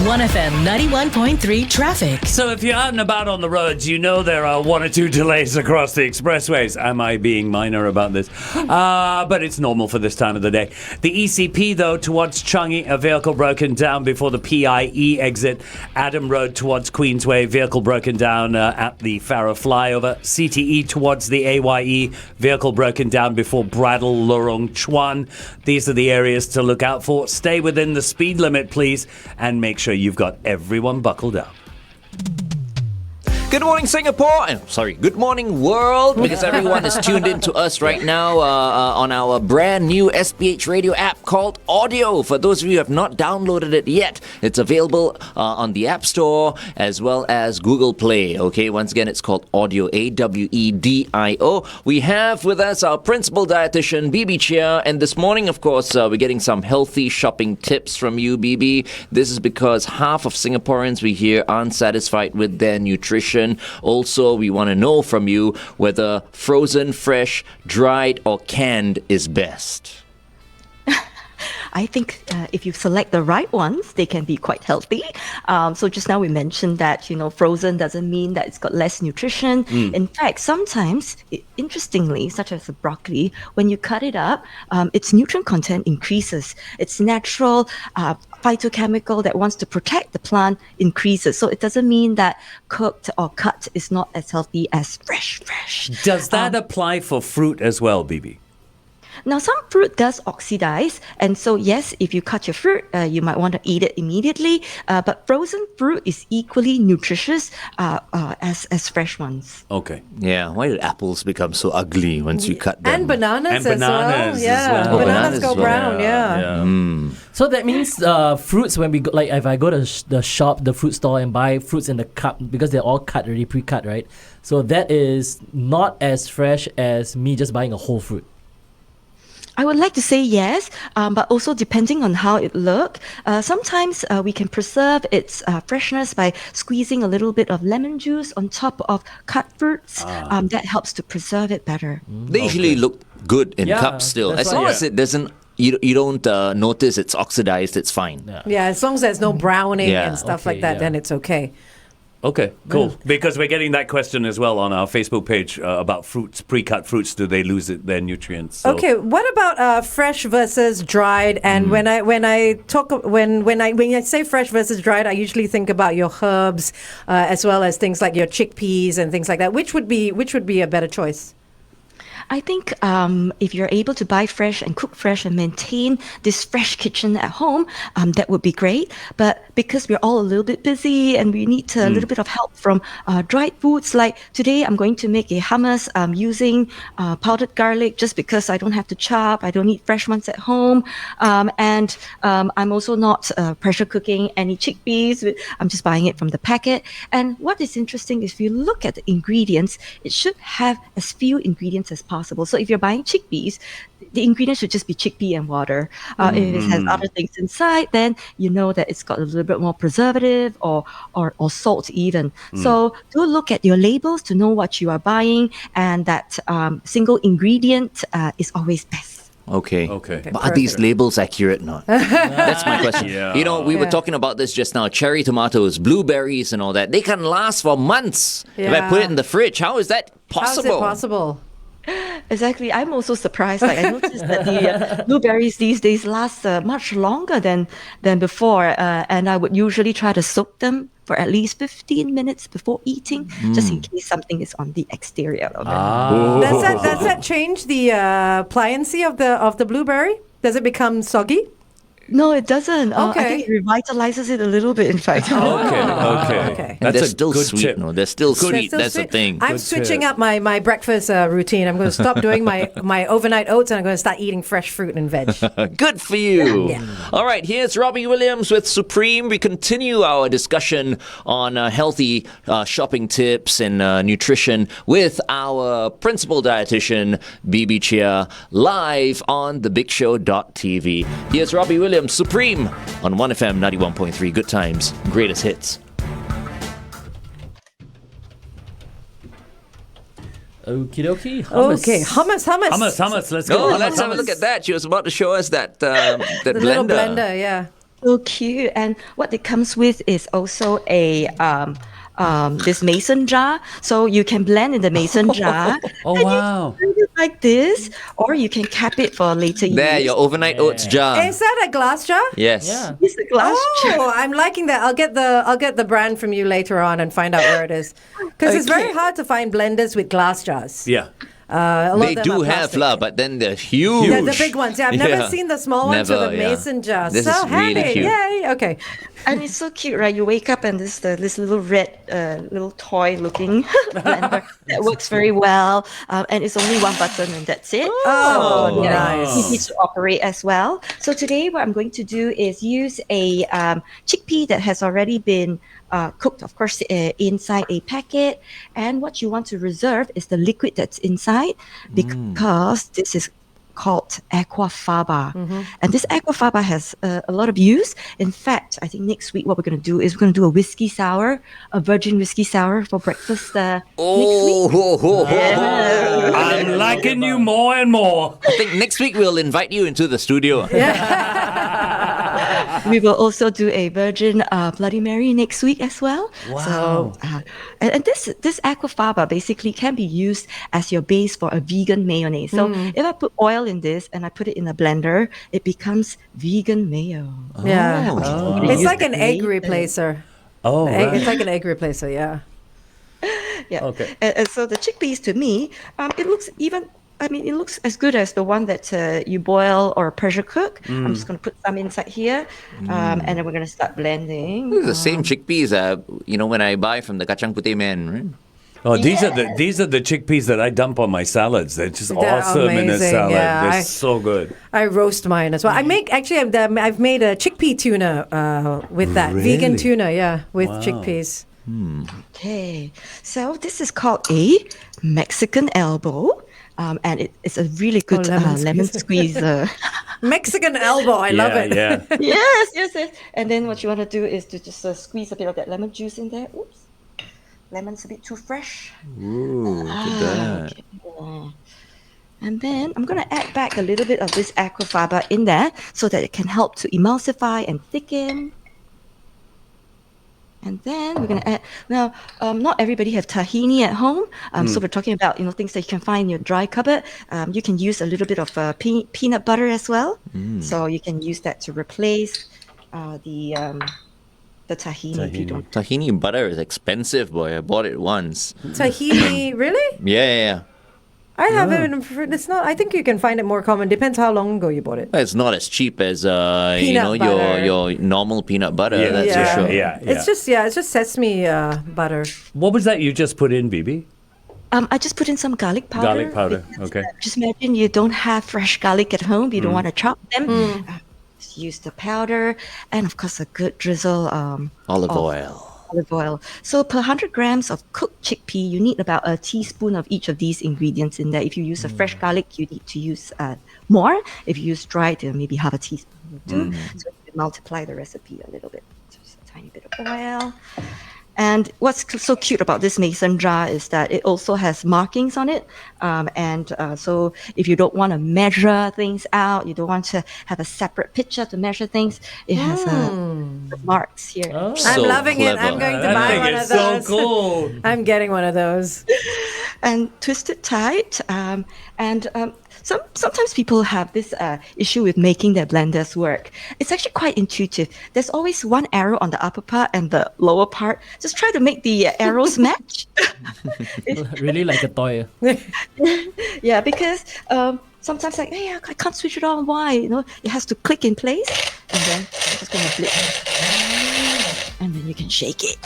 1FM 91.3 traffic. So if you're out and about on the roads, you know there are 1 or 2 delays across the expressways. Am I being minor about this? But it's normal for this time of the day. The ECP, though, towards Changi, a vehicle broken down before the PIE exit. Adam Road towards Queensway, vehicle broken down at the Farrer flyover. CTE towards the AYE, vehicle broken down before Bradle Lorong Chuan. These are the areas to look out for. Stay within the speed limit, please, and make sure you've got everyone buckled up. Good morning, Singapore. Good morning, world, because everyone is tuned in to us right now on our brand new SPH radio app called Audio. For those of you who have not downloaded it yet, it's available on the App Store as well as Google Play. Okay, once again, it's called Audio, AWEDIO. We have with us our Principal Dietitian, Bibi Chia, and this morning, of course, we're getting some healthy shopping tips from you, Bibi. This is because half of Singaporeans we hear aren't satisfied with their nutrition. Also, we want to know from you whether frozen, fresh, dried, or canned is best. I think if you select the right ones, they can be quite healthy. So just now we mentioned that, frozen doesn't mean that it's got less nutrition. In fact, sometimes, interestingly, such as the broccoli, when you cut it up, its nutrient content increases. Its natural phytochemical that wants to protect the plant increases. So it doesn't mean that cooked or cut is not as healthy as fresh. Does that apply for fruit as well, Bibi? Now, some fruit does oxidize, and so yes, if you cut your fruit, you might want to eat it immediately. But frozen fruit is equally nutritious as fresh ones. Okay. Yeah, why did apples become so ugly once you cut them? And bananas, And bananas as well. Yeah, as well. bananas Bananas go as well. brown. Yeah. So that means fruits, when we go, like if I go to the shop, the fruit store, and buy fruits in the cup, because they're all cut already, pre-cut, right? So that is not as fresh as me just buying a whole fruit. I would like to say yes, but also depending on how it looks. Sometimes we can preserve its freshness by squeezing a little bit of lemon juice on top of cut fruits. That helps to preserve it better. They usually look good in Yeah, cups still, that's as why- long as it doesn't you don't notice it's oxidized, it's fine. Yeah, as long as there's no browning Yeah. and stuff Okay, like that, yeah. then it's okay. Okay, cool. Because we're getting that question as well on our Facebook page about fruits, pre-cut fruits. Do they lose their nutrients? So- Okay, what about fresh versus dried? And when I say fresh versus dried, I usually think about your herbs as well as things like your chickpeas and things like that. Which would be a better choice? I think if you're able to buy fresh and cook fresh and maintain this fresh kitchen at home, that would be great. But because we're all a little bit busy and we need a little bit of help from dried foods, like today I'm going to make a hummus using powdered garlic just because I don't have to chop. I don't need fresh ones at home. And I'm also not pressure cooking any chickpeas. I'm just buying it from the packet. And what is interesting is if you look at the ingredients, it should have as few ingredients as possible. So if you're buying chickpeas, the ingredients should just be chickpea and water. If it has other things inside, then you know that it's got a little bit more preservative or salt even. So do look at your labels to know what you are buying, and that single ingredient is always best. Okay. Okay. But are these labels accurate or not? That's my question. Yeah. You know, we were Yeah. talking about this just now. Cherry tomatoes, blueberries and all that. They can last for months. If I put it in the fridge, how is that possible? How's it possible? Exactly. I'm also surprised. Like I noticed that the blueberries these days last much longer than before, and I would usually try to soak them for at least 15 minutes before eating, just in case something is on the exterior of it. Does that change the pliancy of the blueberry? Does it become soggy? No, it doesn't. I Okay. think it revitalizes it a little bit, in fact. Okay. And And That's they're a still good sweet. tip. No, they're still They're sweet. still That's the sweet. thing. I'm Good switching tip. up my breakfast routine. I'm going to stop doing my overnight oats and I'm going to start eating fresh fruit and veg. Good for you. All right, here's Robbie Williams with Supreme. We continue our discussion on healthy shopping tips and nutrition with our principal dietitian, Bibi Chia, live on thebigshow.tv. Here's Robbie Williams, Supreme, on 1FM 91.3. Good times, greatest hits. Okie dokie. Hummus. Okay, hummus. Hummus. Let's go. Oh, let's have a look at that. She was about to show us that that The blender. little blender, yeah. So cute. And what it comes with is also a this mason jar. So you can blend in the mason jar. Oh, and wow. You can do it like this, or you can cap it for later There, use. your overnight oats jar. Is that a glass jar? Yes. Yeah. It's a glass jar. Oh, I'm liking that. I'll get the brand from you later on and find out where it is. Because it's very Okay. hard to find blenders with glass jars. Yeah. A lot They of them do are have plastic. but then they're huge. The big ones. Yeah, I've never Yeah. seen the small ones Never, with the yeah. mason jar. This so is really handy. cute. Yay. Okay. And it's so cute, right? You wake up and this little red, little toy looking blender that works very well. And it's only one button and that's it. Oh, nice. Easy to operate as well. So today what I'm going to do is use a chickpea that has already been cooked, of course, inside a packet. And what you want to reserve is the liquid that's inside because this is called aquafaba. And this aquafaba has a lot of use. In fact, I think next week what we're going to do is we're going to do a whiskey sour, a virgin whiskey sour for breakfast next week. I'm liking you more and more. I think next week we'll invite you into the studio. We will also do a virgin Bloody Mary next week as well. Wow. So, and this aquafaba basically can be used as your base for a vegan mayonnaise. So if I put oil in this and I put it in a blender, it becomes vegan mayo. Yeah. Oh. It's Use like the an egg later. replacer. Oh, right. It's like an egg replacer, yeah. Yeah. Okay. And so the chickpeas to me, it looks it looks as good as the one that you boil or pressure cook. I'm just going to put some inside here, and then we're going to start blending. These are the same chickpeas, when I buy from the Kacang Putih man, right? Oh, these are the chickpeas that I dump on my salads. They're just They're awesome in a amazing, salad. yeah. They're so good. I roast mine as well. I've made a chickpea tuna with that. Vegan Really? tuna, yeah, with chickpeas. Okay, so this is called a Mexican elbow. And it's a really good lemon squeezer. Mexican elbow, I love it. Yeah. yes. And then what you want to do is to just squeeze a bit of that lemon juice in there. Oops. Lemon's a bit too fresh. Ooh, look at that. Okay. And then I'm going to add back a little bit of this aquafiber in there so that it can help to emulsify and thicken. And then we're going to add, now, not everybody have tahini at home. So we're talking about, things that you can find in your dry cupboard. You can use a little bit of peanut butter as well. So you can use that to replace the tahini if you don't. Tahini butter is expensive, boy. I bought it once. Tahini, really? Yeah. I have it. It's not. I think you can find it more common. Depends how long ago you bought it. It's not as cheap as Peanut your normal peanut butter. Yeah. That's for sure. Yeah. It's just sesame butter. What was that you just put in, Bibi? I just put in some garlic powder. Garlic powder, okay. Just imagine you don't have fresh garlic at home. You don't want to chop them. Just use the powder, and of course a good drizzle Olive of oil. Olive oil. So per 100 grams of cooked chickpea, you need about a teaspoon of each of these ingredients in there. If you use a fresh garlic, you need to use more. If you use dried, maybe half a teaspoon will do. So you multiply the recipe a little bit. Just a tiny bit of oil. And what's so cute about this mason jar is that it also has markings on it. So if you don't want to measure things out, you don't want to have a separate pitcher to measure things, it has marks here. I'm So loving it. I'm clever. going to buy one of those. So cool. I'm getting one of those. And twist it tight. Sometimes people have this issue with making their blenders work. It's actually quite intuitive. There's always one arrow on the upper part and the lower part. Just try to make the arrows match. Really like a toy. Yeah, because sometimes hey, I can't switch it on. Why? It has to click in place, and then I'm just gonna blip, and then you can shake it.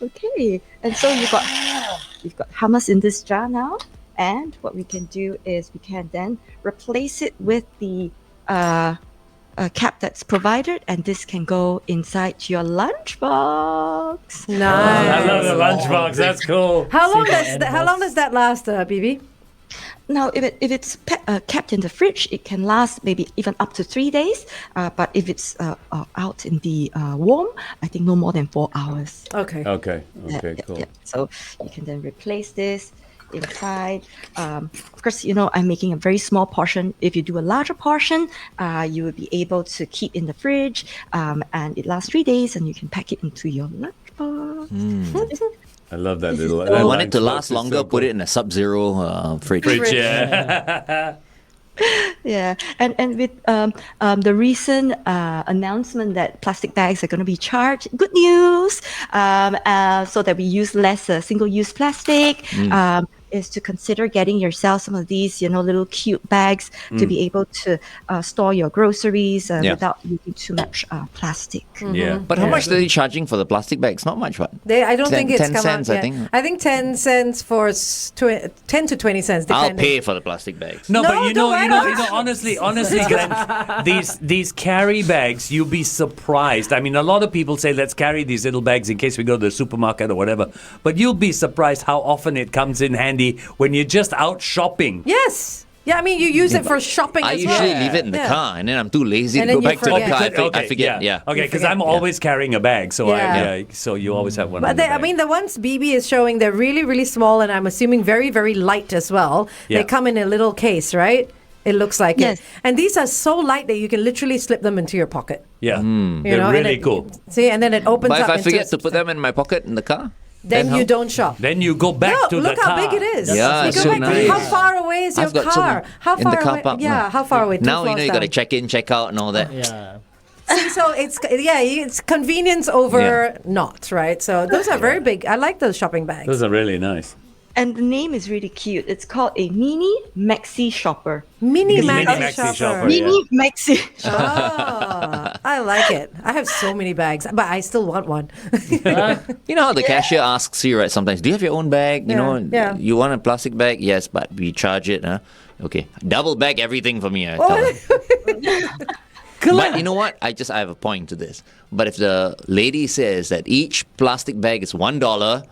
Okay, and so you've got hummus in this jar now, and what we can do is we can then replace it with the cap that's provided, and this can go inside your lunchbox. Nice. I love the lunchbox. That's cool. How long does that last, Bibi? Now, if it's kept in the fridge, it can last maybe even up to 3 days. But if it's out in the warm, I think no more than 4 hours. Okay. Okay, cool. Yeah. So you can then replace this inside. Of course, I'm making a very small portion. If you do a larger portion, you will be able to keep in the fridge, and it lasts 3 days, and you can pack it into your lunchbox. I love that little. I want it to last longer. Put it in a sub-zero fridge. Yeah. Yeah, and with the recent announcement that plastic bags are going to be charged, good news. So that we use less single-use plastic. Is to consider getting yourself some of these, little cute bags to be able to store your groceries without using too much plastic. Yeah. But how much are they charging for the plastic bags? Not much, what? I don't think it's 10 come cents, out I yet. think. I think 10 cents for 10 to 20 cents, I'll depending. pay for the plastic bags. No, but No, why not? honestly, Glenn, these carry bags, you'll be surprised. I mean, a lot of people say, let's carry these little bags in case we go to the supermarket or whatever. But you'll be surprised how often it comes in handy when you're just out shopping. Yes. Yeah, I mean, you use it for shopping I as well. usually leave it in the car, and then I'm too lazy And to then go you back to the forget. car. I forget. Yeah. Okay, You because forget. I'm always carrying a bag, so Yeah. so you always have one. But in the bag. the ones BB is showing, they're really, really small, and I'm assuming very, very light as well. Yeah. They come in a little case, right? It looks like Yes. it. And these are so light that you can literally slip them into your pocket. Yeah, You they're know, and really it- cool. See, and then it opens But if up. I into forget to a- put them in my pocket in the car, then how? you don't shop. Then you go back to Look the how car. big it is. Yeah, You it's go so back to- nice. How far away is your I've got some car? How in far the car away? park. Yeah, how far away? Two Now you know floors you got to down. check in, check out, and all that. Yeah. See, so it's convenience over not, right? So those are very big. I like those shopping bags. Those are really nice. And the name is really cute. It's called a mini maxi shopper. Mini Mini maxi maxi shopper. shopper. Mini maxi. Oh, I like it. I have so many bags, but I still want one. You know how the cashier asks you, right? Sometimes, do you have your own bag? You know, yeah. you want a plastic bag? Yes, but we charge it. Huh? Okay, double bag everything for me. I tell them. But you know what? I have a point to this. But if the lady says that each plastic bag is $1,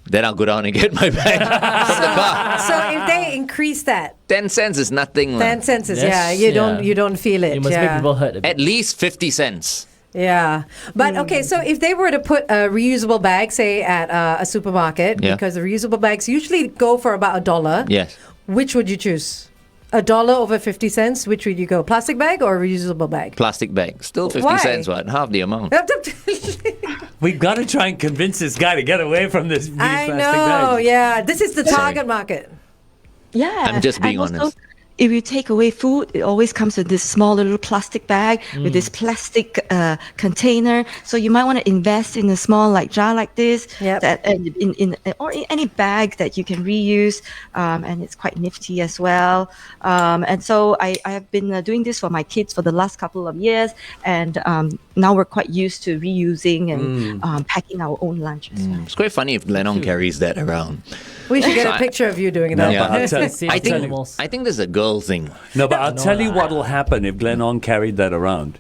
then I'll go down and get my bag from the car. So if they increase that, 10 cents is nothing. 10 cents is Yes, you yeah. don't feel it. You must make people hurt a bit. At least 50 cents. Yeah. But okay, so if they were to put a reusable bag, say at a supermarket, Yeah. because the reusable bags usually go for about $1. Yes. Which would you choose? $1 over 50 cents. Which would you go? Plastic bag or reusable bag? Plastic bag. Still 50 Why? cents, what? Half the amount. We've got to try and convince this guy to get away from this. These I plastic know. bags. Yeah. This is the Sorry. target market. Yeah. I'm just being and also, honest. if you take away food, it always comes with this small little plastic bag with this plastic container. So you might want to invest in a small jar like this, Yep. that or in any bag that you can reuse, and it's quite nifty as well. And so I have been doing this for my kids for the last couple of years, and now we're quite used to reusing and packing our own lunch as well. It's quite funny if Glennon carries that around. We should get So a picture of you doing No, that. but I'll tell- Save I think animals. I think this is a girl thing. No, but I'll tell you what'll happen if Glennon carried that around.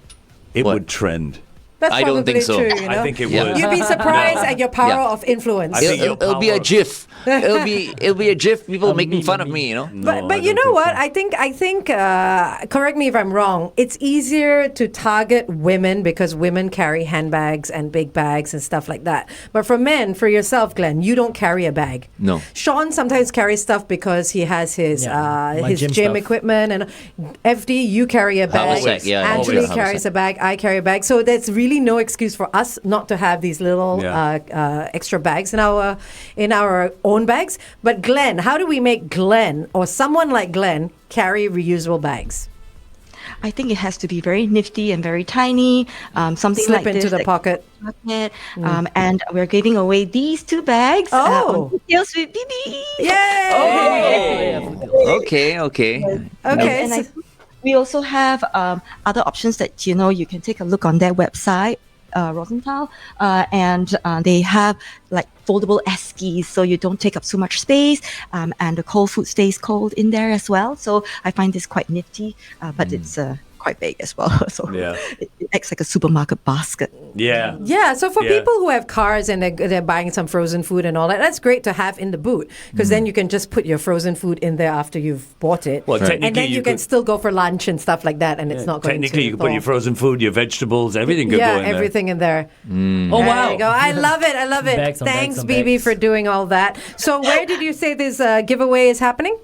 It What? would trend. That's I don't probably think so. true, you know? I think it Yeah. would. You'd be surprised at your power Yeah. of influence. I think It'll be a power- GIF. It'll be a GIF. People A making meme, fun a of meme. me. You know. But I you don't know think what? so. I think correct me if I'm wrong. It's easier to target women because women carry handbags and big bags and stuff like that. But for men, for yourself, Glenn, you don't carry a bag. No. Sean sometimes carries stuff because he has his Yeah, my his gym gym stuff. equipment, and FD, you carry a bag. Haversack, yeah, Angeli always carries haversack. a bag. I carry a bag. So there's really no excuse for us not to have these little Yeah. extra bags in our own bags. But Glenn, how do we make Glenn or someone like Glenn carry reusable bags? I think it has to be very nifty and very tiny, something Slip like into this the that pocket. pocket. And we're giving away these 2 bags Oh. on Deals with Bibi. Yay! Okay. Okay. And I think we also have other options that you can take a look on their website, Rosenthal, and they have like foldable skis, so you don't take up so much space, and the cold food stays cold in there as well. So I find this quite nifty, but it's quite big as well. So Yeah. it acts like a supermarket basket. Yeah. Yeah, so for Yeah. people who have cars and they're buying some frozen food and all that, that's great to have in the boot because then you can just put your frozen food in there after you've bought it. Well, and technically then you, you can could- still go for lunch and stuff like that, and it's not going Technically, to you can put your frozen food, your vegetables, everything could yeah, go in there. everything in there. Oh, There wow. you go. I love it. I love it. Bags on Thanks, bags on Bibi, bags. for doing all that. So where did you say this giveaway is happening?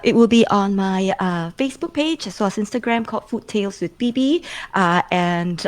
It will be on my Facebook page as well as Instagram called Food Tales with Bibi, and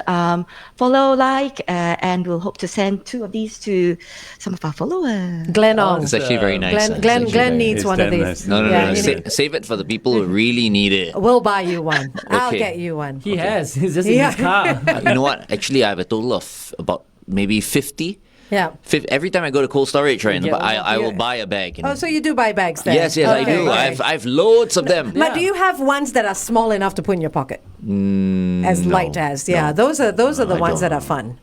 follow, and we'll hope to send 2 of these to some of our followers. Glenn Ong. It's actually very nice. Glenn needs It's one of damn these. nice. No, Yeah, no. you need- Save it for the people who really need it. We'll buy you one. I'll Okay. get you one. He has. He's just in Yeah. his car. You know what? Actually, I have a total of about maybe 50. Yeah. Every time I go to cold storage, right, get I will Yeah. buy a bag. You know? Oh, so you do buy bags then? Yes, I Okay, do. okay. I've loads of them. But do you have ones that are small enough to put in your pocket? As light as, yeah. Those are the I ones don't that are fun.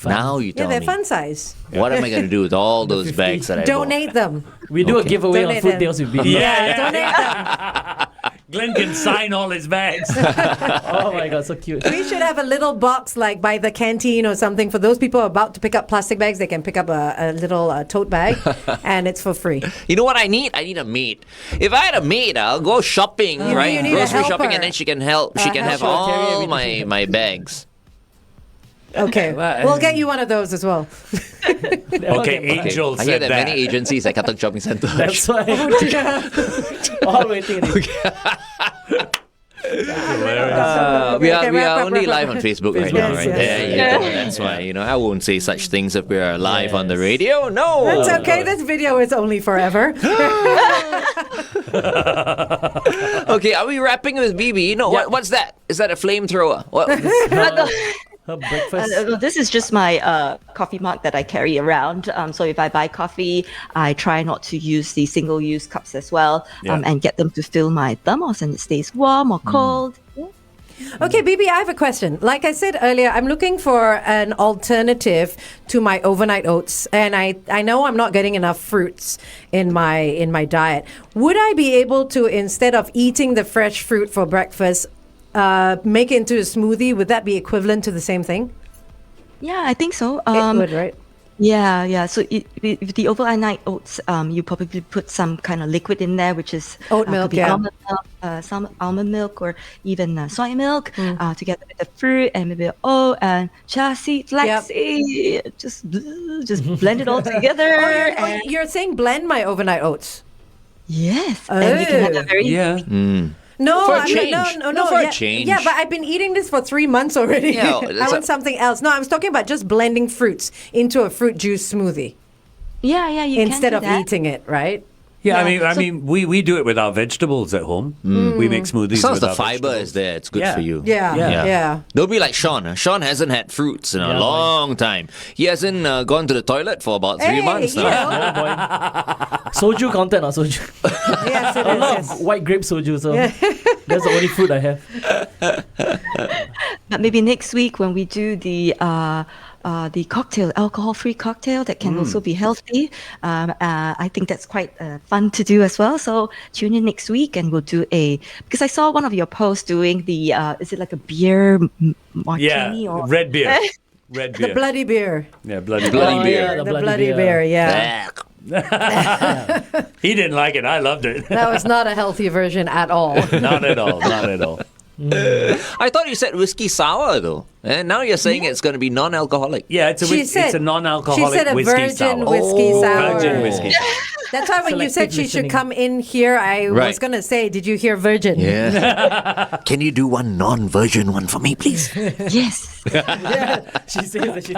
Now you Yeah, tell they're me. fun size. What am I going to do with all those 50. bags that I Donate them. We do a giveaway on Donate Food them. Deals with Bibi. Yeah. Donate them. Glenn can sign all his bags. Oh my god, so cute. We should have a little box like by the canteen or something for those people about to pick up plastic bags. They can pick up a little tote bag, and it's for free. You know what I need? I need a maid. If I had a maid, I'll go shopping, right? you need a Grocery helper. shopping, and then she can help. She can have helper. Carry all everything. my bags. Okay, we'll get you one of those as well. Okay, Angel I hear said that that. many agencies at Katong Shopping Center. That's why. All waiting. We Okay, are wrap up, only wrap up. live on Facebook right now, Yes, right? yes. There you go. That's why, I won't say such things if we are live on the radio. No. That's okay. This video is only forever. Okay, are we wrapping with Bibi? No, what's that? Is that a flamethrower? What? Her breakfast. This is just my coffee mug that I carry around. So if I buy coffee, I try not to use the single-use cups as well, and get them to fill my thermos, and it stays warm or cold. Okay, Bibi, I have a question. Like I said earlier, I'm looking for an alternative to my overnight oats, and I know I'm not getting enough fruits in my diet. Would I be able to, instead of eating the fresh fruit for breakfast, make it into a smoothie? Would that be equivalent to the same thing? Yeah, I think so. It would, right? Yeah. So with the overnight oats, you probably put some kind of liquid in there, which is Oat could milk, be yeah. almond milk, some almond milk, or even soy milk, together with the fruit and maybe oat and chia seed, flax seed. Just blend it all together. You're saying blend my overnight oats. Yes, and you can have a very Yeah. No, For a I'm change. no, For a yeah, change. Yeah, but I've been eating this for 3 months already. Yeah, I that's want something else. No, I was talking about just blending fruits into a fruit juice smoothie yeah. You instead can do of that. eating it, right? Yeah, Yeah, I mean, we do it with our vegetables at home. We make smoothies. As long as with the our fiber vegetables. is there, it's good Yeah. for you. Yeah. Don't be like Sean. Sean hasn't had fruits in a Yeah, long time. He hasn't gone to the toilet for about 3 Hey, months now. yeah. Soju content or soju. Yes, it A is. lot Yes. of white grape soju, so that's the only fruit I have. But maybe next week when we do the cocktail, alcohol-free cocktail that can also be healthy, I think that's quite fun to do as well. So tune in next week and we'll do because I saw one of your posts doing the, is it like a beer martini Yeah, or red beer. Red beer. The bloody beer. Yeah, bloody Bloody Oh, beer. yeah, The bloody bloody beer. beer, yeah. He didn't like it. I loved it. That was not a healthy version at all. Not at all. Not at all. I thought you said whiskey sour though. And now you're saying it's going to be non-alcoholic. Yeah, it's a She said- it's a non-alcoholic she said a whiskey virgin sour. whiskey sour. Virgin whiskey. That's why when you said Selective she should listening. come in here, I was Right. going to say, did you hear virgin? Yeah. Can you do one non-virgin one for me, please? yes. She says that she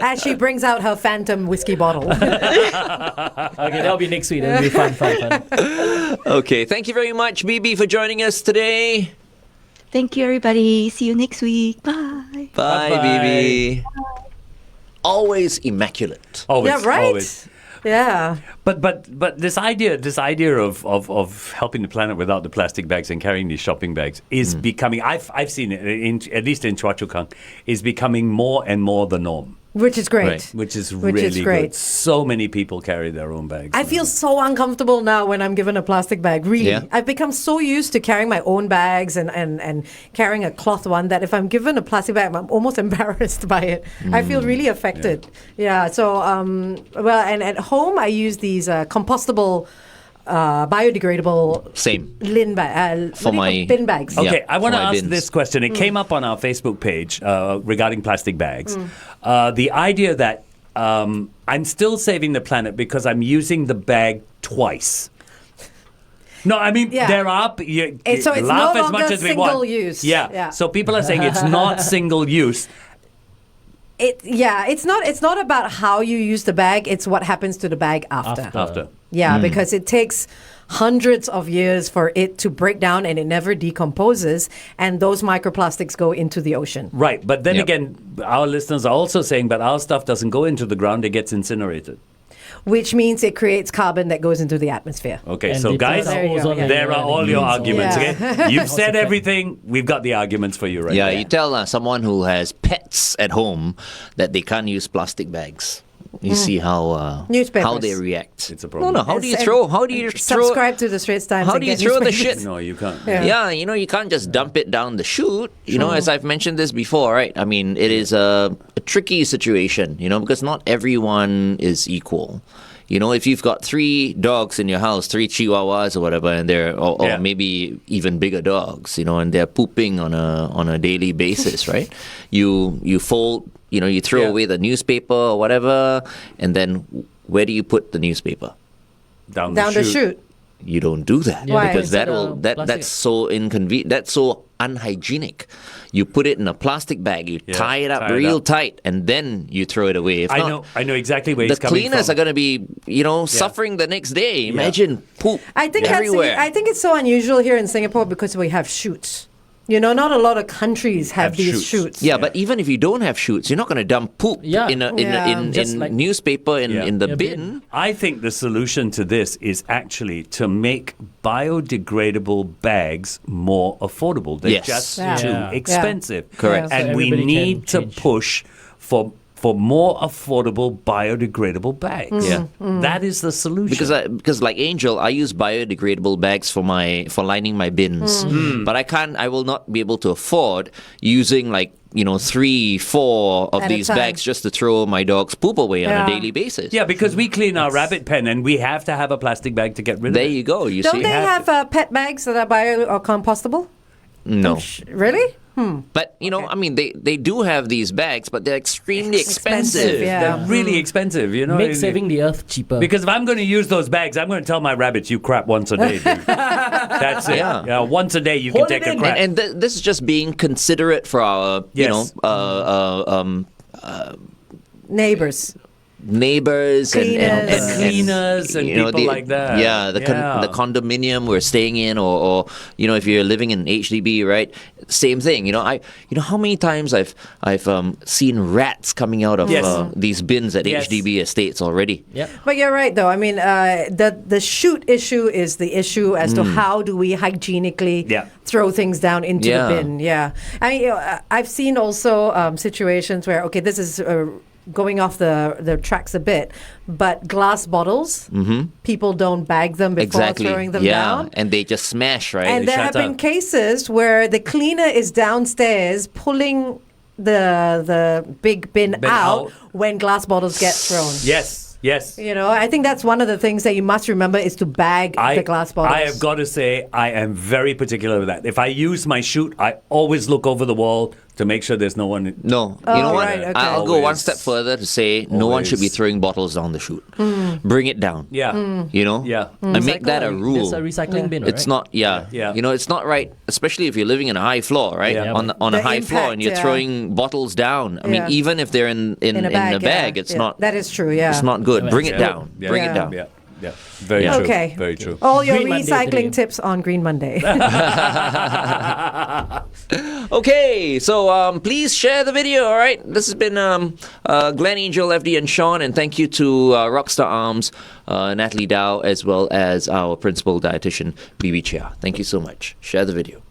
As she brings out her phantom whiskey bottle. Okay, that'll be next week. That'll be fun. Okay, thank you very much, Bibi, for joining us today. Thank you, everybody. See you next week. Bye. Bye, Bye-bye. Bibi. Always immaculate. Always, Yeah, right? always. Yeah. But this idea of helping the planet without the plastic bags and carrying these shopping bags is becoming. I've seen it at least in Chua Chu Kang, is becoming more and more the norm. Which is great. Right. Which is Which really is great. good. So many people carry their own bags. I now. feel so uncomfortable now when I'm given a plastic bag. Really. Yeah. I've become so used to carrying my own bags and carrying a cloth one that if I'm given a plastic bag, I'm almost embarrassed by it. I feel really affected. Yeah. So, well, and at home, I use these compostable, biodegradable Same. lin bag, For my- bin bags. Yeah, Okay, I want to for my ask bins. this question. It came up on our Facebook page regarding plastic bags. The idea that I'm still saving the planet because I'm using the bag twice. No, I mean Yeah. there are. You, So it's laugh no as much longer as we want. single use. Yeah. Yeah. So people are saying it's not single use. It's not about how you use the bag, it's what happens to the bag after. After. Yeah, because it takes hundreds of years for it to break down and it never decomposes, and those microplastics go into the ocean. Right, but then Yep. again, our listeners are also saying, but our stuff doesn't go into the ground; it gets incinerated. Which means it creates carbon that goes into the atmosphere. Okay, And so it guys, turns out There you go, ozone yeah. there layer are all and your it means arguments. Yeah. Okay, you've said effect. everything. We've got the arguments for you right Yeah, there. you tell someone who has pets at home that they can't use plastic bags. You see how Newspapers. they react. It's a problem. No, how do you And throw? How do you throw? Subscribe to the Straits Times. How and do you get throw the newspapers. shit? No, you can't. Yeah, you can't just dump it down the chute. As I've mentioned this before, right? I mean, it is a tricky situation, because not everyone is equal. If you've got 3 dogs in your house, 3 chihuahuas or whatever, and they're or Yeah. maybe even bigger dogs, and they're pooping on a daily basis, right? You fold, you throw Yeah. away the newspaper or whatever, and then where do you put the newspaper? Down Down the chute. You don't do that Yeah, Why? because Inside that's plastic. so inconvenient. That's so unhygienic. You put it in a plastic bag, you Yeah, tie it up tie it real up. tight, and then you throw it away. If not, I know exactly where the he's coming cleaners from. are going to be, suffering the next day. Imagine poop I think everywhere. I think it's so unusual here in Singapore because we have chutes. Not a lot of countries have Have these chutes. chutes. Yeah, but even if you don't have chutes, you're not going to dump poop Yeah. in Just like- newspaper Yeah. in the Yeah, bin. I think the solution to this is actually to make biodegradable bags more affordable. They're Yes. just Yeah. too Yeah. expensive. Correct. Yeah. And So we everybody need can to change. push for for more affordable biodegradable bags. Yeah. That is the solution. Because like Angel, I use biodegradable bags for lining my bins, but I will not be able to afford using 3, 4 of At a these time. bags just to throw my dog's poop away on Yeah. a daily basis. Yeah, because we clean our rabbit pen and we have to have a plastic bag to get rid There of it. you go. You Don't see, they have pet bags that are bio or compostable? no. Really? But I mean, they do have these bags, but they're extremely expensive. Yeah. They're really expensive, Make saving the earth cheaper. Because if I'm going to use those bags, I'm going to tell my rabbits, you crap once a day, dude. That's it. Yeah. Once a day you can Hold take it a in. crap. And this is just being considerate for our, Yes. Neighbors. neighbors Cleaners. Cleaners and people like that. Yeah, the condominium we're staying in, or if you're living in HDB, right? Same thing. How many times I've seen rats coming out of Yes. these bins at Yes. HDB estates already. Yep. But you're right, though. I mean, the chute issue is the issue as to how do we hygienically Yeah. throw things down into Yeah. the bin. Yeah. I mean, I've seen also situations where, okay, this is going off the tracks a bit, but glass bottles, people don't bag them before Exactly. throwing them yeah, down. and they just smash, right? And They there shut have been up. cases where the cleaner is downstairs pulling the big bin Bin out out. when glass bottles get thrown. Yes. I think that's one of the things that you must remember is to bag the glass bottles. I have got to say, I am very particular with that. If I use my chute, I always look over the wall to make sure there's no one. No, Oh, you know what? right, okay. I'll go one Always. step further to say no one should be Always. throwing bottles down the chute. Bring it down. Yeah. Yeah. And make that a rule. There's a recycling bin, It's right? not, yeah. Yeah. It's not right, especially if you're living in a high floor, right? Yeah. On a The high floor, and you're impact, yeah. throwing bottles down. I mean, Yeah. even if they're in in a bag, it's yeah. not. That is true, yeah. It's not good. Bring it Yeah. down. Yeah. Bring Yeah. it down. Yeah. Yeah. Very Yeah. true. Okay. Very true. All your Green Monday recycling today. tips on Green Monday. Okay, so please share the video, all right? This has been Glenn, Angel, FD, and Sean, and thank you to Rockstar Arms, Natalie Dau, as well as our Principal Dietitian, Bibi Chia. Thank you so much. Share the video.